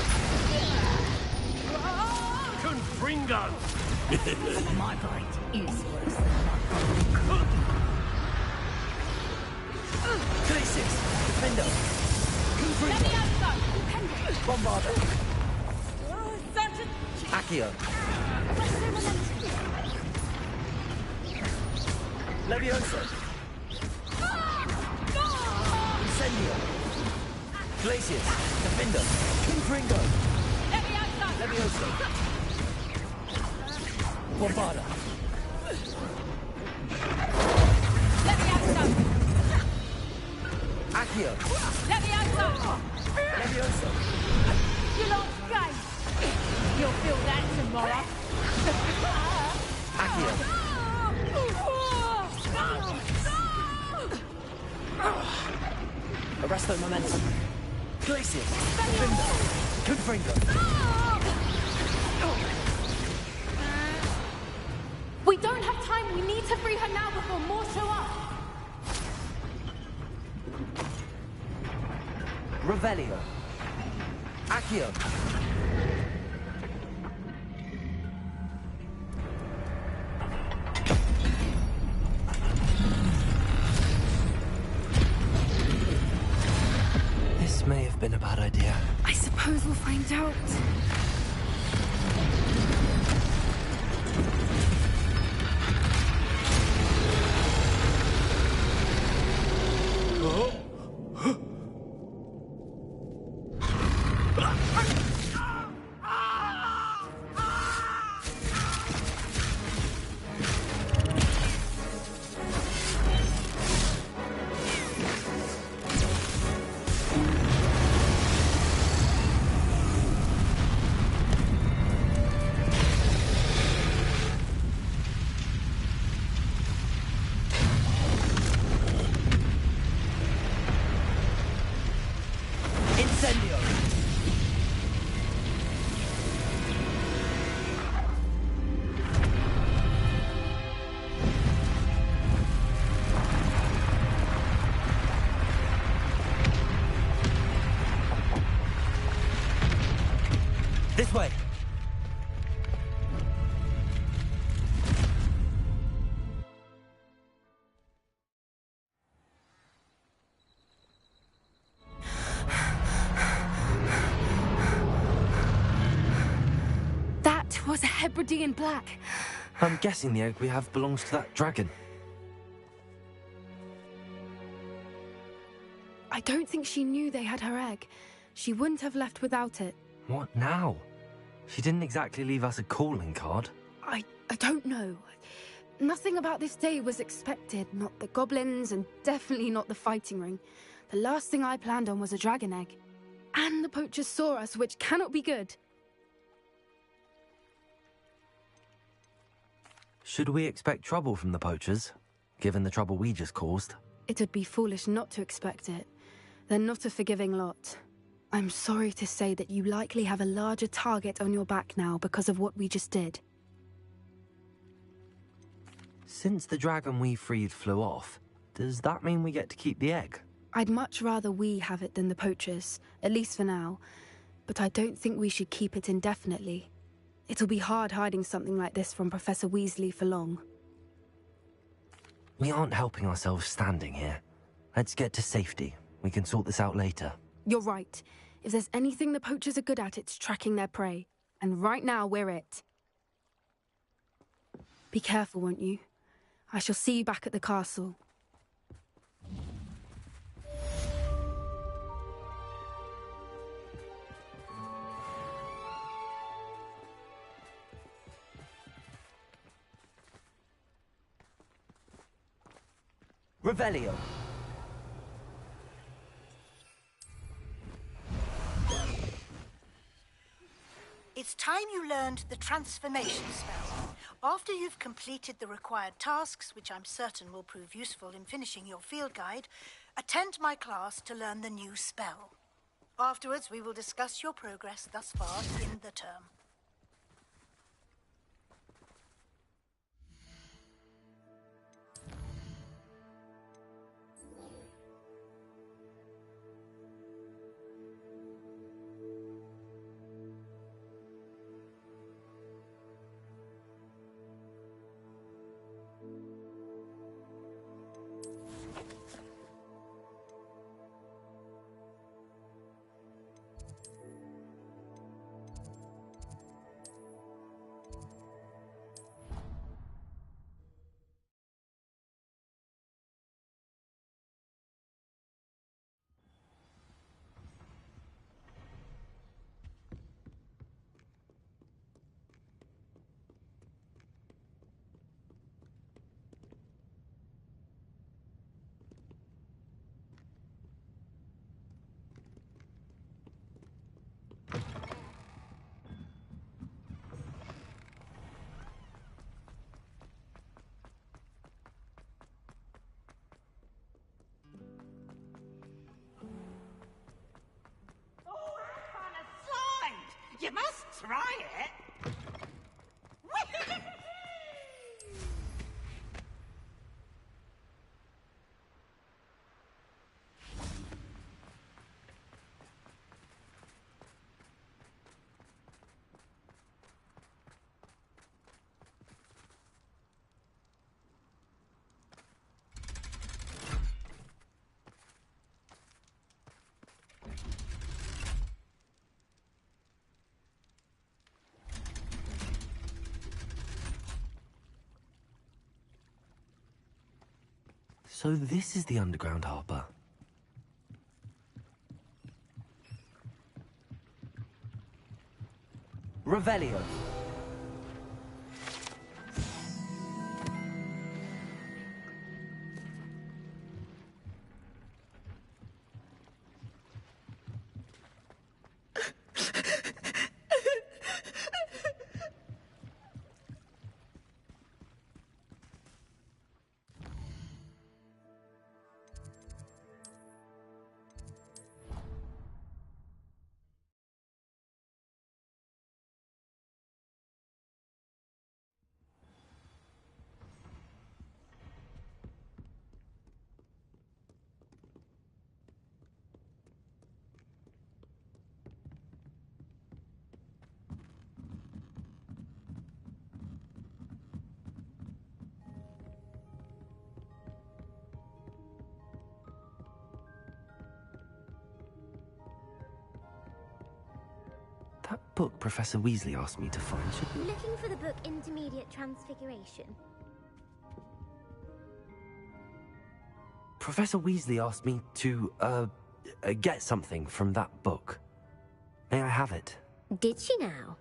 Confringo! My bite is worse than my Glacius. Defender. Let me outside! Bombarder. Such a... Accio. Levioso. Incendio. Glacius. Defender. Confringo. Let me outside! Levioso. Bombarder. Let me outside! Accio. Let me outside! Levioso. You lost game! You'll feel that tomorrow! Accio. Arresto momentum. Glacius. Defender. Confringo. We don't have time. We need to free her now before more show up. Revelio. Accio. This may have been a bad idea. I suppose we'll find out. This way! That was a Hebridean black. I'm guessing the egg we have belongs to that dragon. I don't think she knew they had her egg. She wouldn't have left without it. What now? She didn't exactly leave us a calling card. I don't know. Nothing about this day was expected. Not the goblins, and definitely not the fighting ring. The last thing I planned on was a dragon egg. And the poachers saw us, which cannot be good. Should we expect trouble from the poachers, given the trouble we just caused? It would be foolish not to expect it. They're not a forgiving lot. I'm sorry to say that you likely have a larger target on your back now because of what we just did. Since the dragon we freed flew off, does that mean we get to keep the egg? I'd much rather we have it than the poachers, at least for now. But I don't think we should keep it indefinitely. It'll be hard hiding something like this from Professor Weasley for long. We aren't helping ourselves standing here. Let's get to safety. We can sort this out later. You're right. If there's anything the poachers are good at, it's tracking their prey. And right now, we're it. Be careful, won't you? I shall see you back at the castle. Revelio. It's time you learned the transformation spell. After you've completed the required tasks, which I'm certain will prove useful in finishing your field guide, attend my class to learn the new spell. Afterwards, we will discuss your progress thus far in the term. You must try it. So this is the underground harbour. Revelio. that book Professor Weasley asked me to find should... Looking for the book Intermediate Transfiguration. Professor Weasley asked me to, get something from that book. May I have it? Did she now?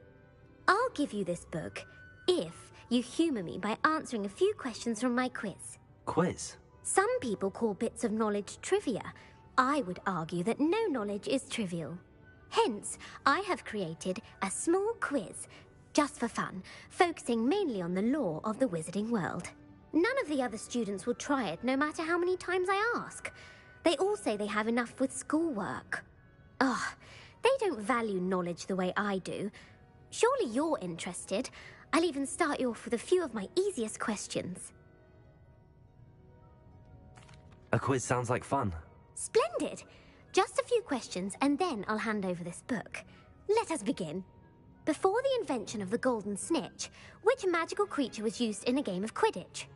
I'll give you this book if you humour me by answering a few questions from my quiz. Quiz? Some people call bits of knowledge trivia. I would argue that no knowledge is trivial. Hence, I have created a small quiz, just for fun, focusing mainly on the lore of the wizarding world. None of the other students will try it, no matter how many times I ask. They all say they have enough with schoolwork. Ugh, they don't value knowledge the way I do. Surely you're interested. I'll even start you off with a few of my easiest questions. A quiz sounds like fun. Splendid! Just a few questions, and then I'll hand over this book. Let us begin. Before the invention of the golden snitch, which magical creature was used in a game of Quidditch?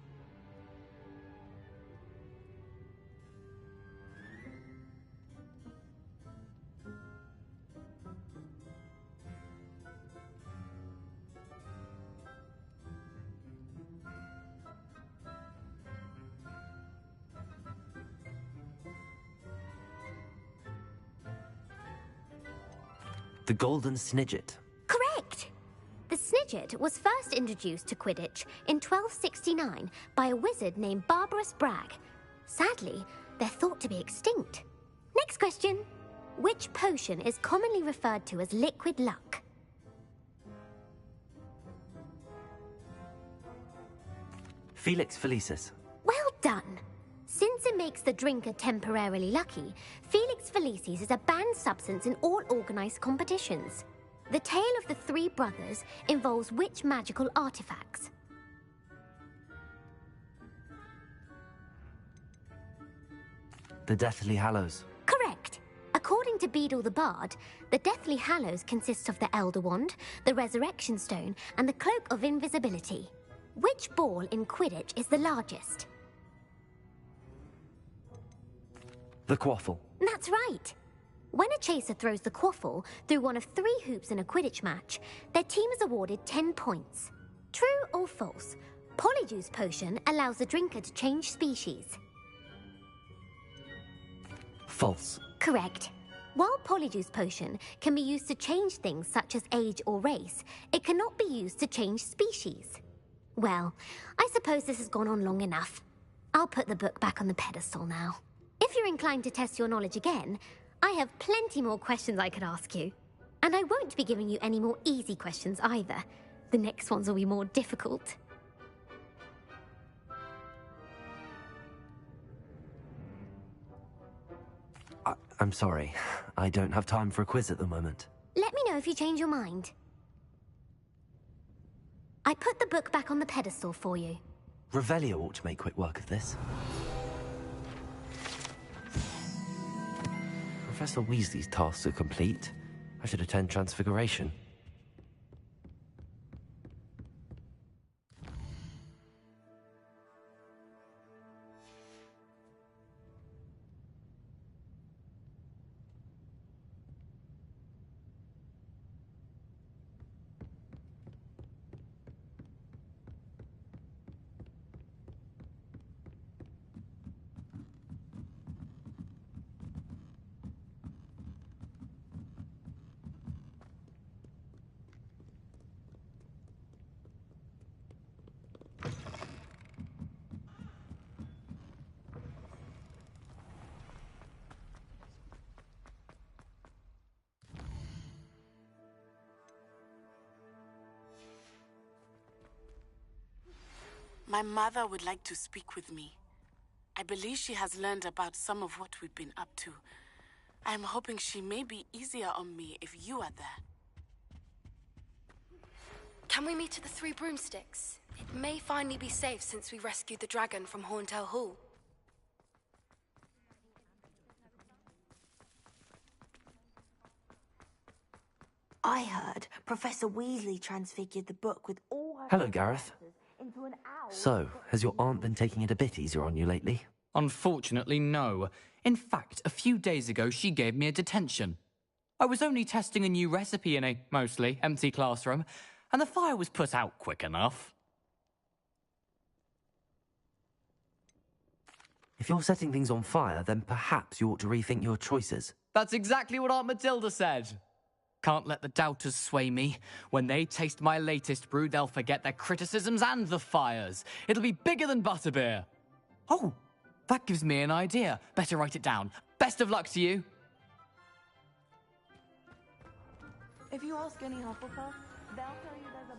The Golden Snidget. Correct! The Snidget was first introduced to Quidditch in 1269 by a wizard named Barbarous Bragg. Sadly, they're thought to be extinct. Next question. Which potion is commonly referred to as liquid luck? Felix Felicis. Well done! Since it makes the drinker temporarily lucky, Felix Felicis is a banned substance in all organised competitions. The tale of the three brothers involves which magical artifacts? The Deathly Hallows. Correct. According to Beedle the Bard, the Deathly Hallows consists of the Elder Wand, the Resurrection Stone, and the Cloak of Invisibility. Which ball in Quidditch is the largest? The Quaffle. That's right. When a chaser throws the quaffle through one of 3 hoops in a Quidditch match, their team is awarded 10 points. True or false? Polyjuice Potion allows the drinker to change species. False. Correct. While Polyjuice Potion can be used to change things such as age or race, it cannot be used to change species. Well, I suppose this has gone on long enough. I'll put the book back on the pedestal now. If you're inclined to test your knowledge again, I have plenty more questions I could ask you. And I won't be giving you any more easy questions either. The next ones will be more difficult. I'm sorry. I don't have time for a quiz at the moment. Let me know if you change your mind. I put the book back on the pedestal for you. Revelio ought to make quick work of this. Professor Weasley's tasks are complete. I should attend Transfiguration. My mother would like to speak with me. I believe she has learned about some of what we've been up to. I am hoping she may be easier on me if you are there. Can we meet at the Three Broomsticks? It may finally be safe since we rescued the dragon from Horntail Hall. I heard Professor Weasley transfigured the book with all her... Hello, Gareth. ...into an owl. So, has your aunt been taking it a bit easier on you lately? Unfortunately, no. In fact, a few days ago, she gave me a detention. I was only testing a new recipe in a mostly empty classroom, and the fire was put out quick enough. If you're setting things on fire, then perhaps you ought to rethink your choices. That's exactly what Aunt Matilda said. Can't let the doubters sway me. When they taste my latest brew, they'll forget their criticisms and the fires. It'll be bigger than butterbeer. Oh, that gives me an idea. Better write it down. Best of luck to you. If you ask any Hufflepuff, they'll tell you there's a...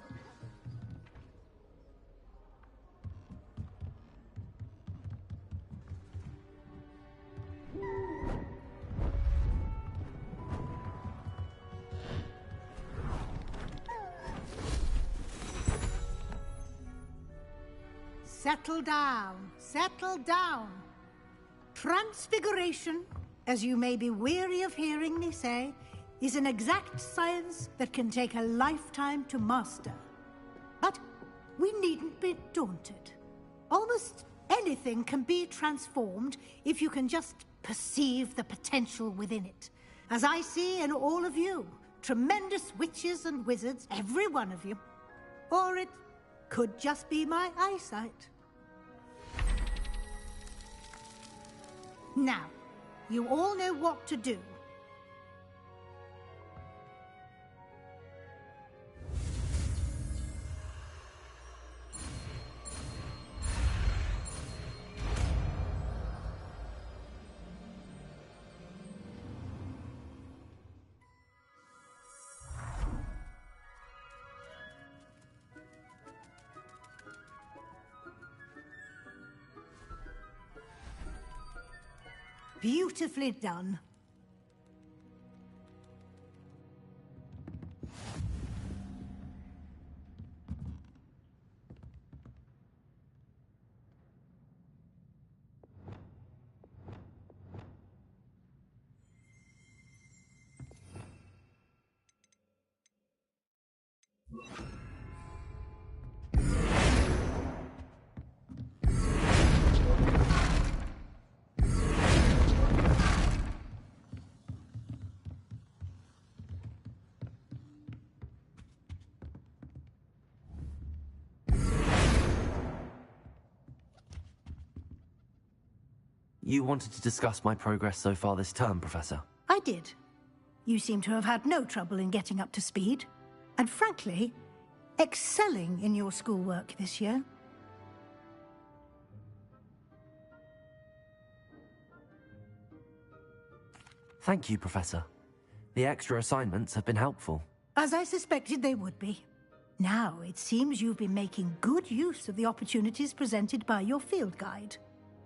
Settle down, settle down. Transfiguration, as you may be weary of hearing me say, is an exact science that can take a lifetime to master. But we needn't be daunted. Almost anything can be transformed if you can just perceive the potential within it. As I see in all of you, tremendous witches and wizards, every one of you. Or it could just be my eyesight. Now, you all know what to do. Beautifully done. You wanted to discuss my progress so far this term, Professor? I did. You seem to have had no trouble in getting up to speed. And frankly, excelling in your schoolwork this year. Thank you, Professor. The extra assignments have been helpful. As I suspected they would be. Now, it seems you've been making good use of the opportunities presented by your field guide.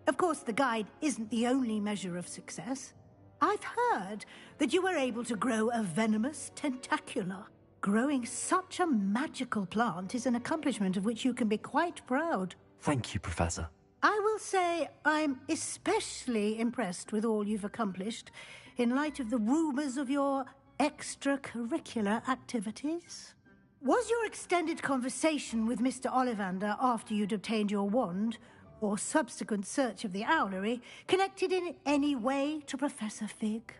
Of course, the guide isn't the only measure of success. I've heard that you were able to grow a venomous tentacula. Growing such a magical plant is an accomplishment of which you can be quite proud. Thank you, Professor. I will say I'm especially impressed with all you've accomplished in light of the rumors of your extracurricular activities. Was your extended conversation with Mr. Ollivander after you'd obtained your wand, or subsequent search of the owlery, connected in any way to Professor Fig?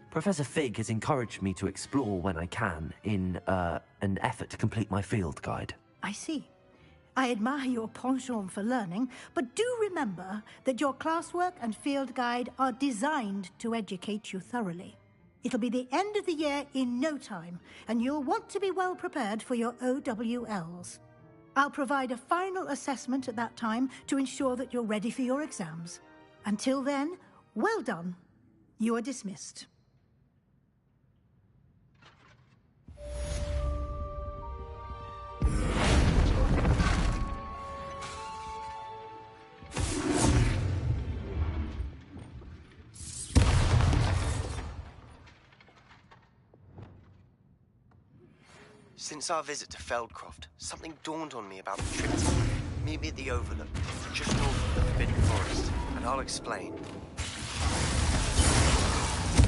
Professor Fig has encouraged me to explore when I can in an effort to complete my field guide. I see. I admire your penchant for learning, but do remember that your classwork and field guide are designed to educate you thoroughly. It'll be the end of the year in no time, and you'll want to be well prepared for your OWLs. I'll provide a final assessment at that time to ensure that you're ready for your exams. Until then, well done. You are dismissed. Since our visit to Feldcroft, something dawned on me about the trip. Meet me at the Overlook, just north of the Forbidden Forest, and I'll explain.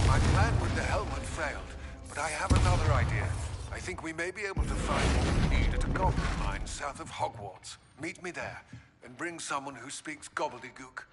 My plan with the helmet failed, but I have another idea. I think we may be able to find what we need at a goblin mine south of Hogwarts. Meet me there, and bring someone who speaks gobbledygook.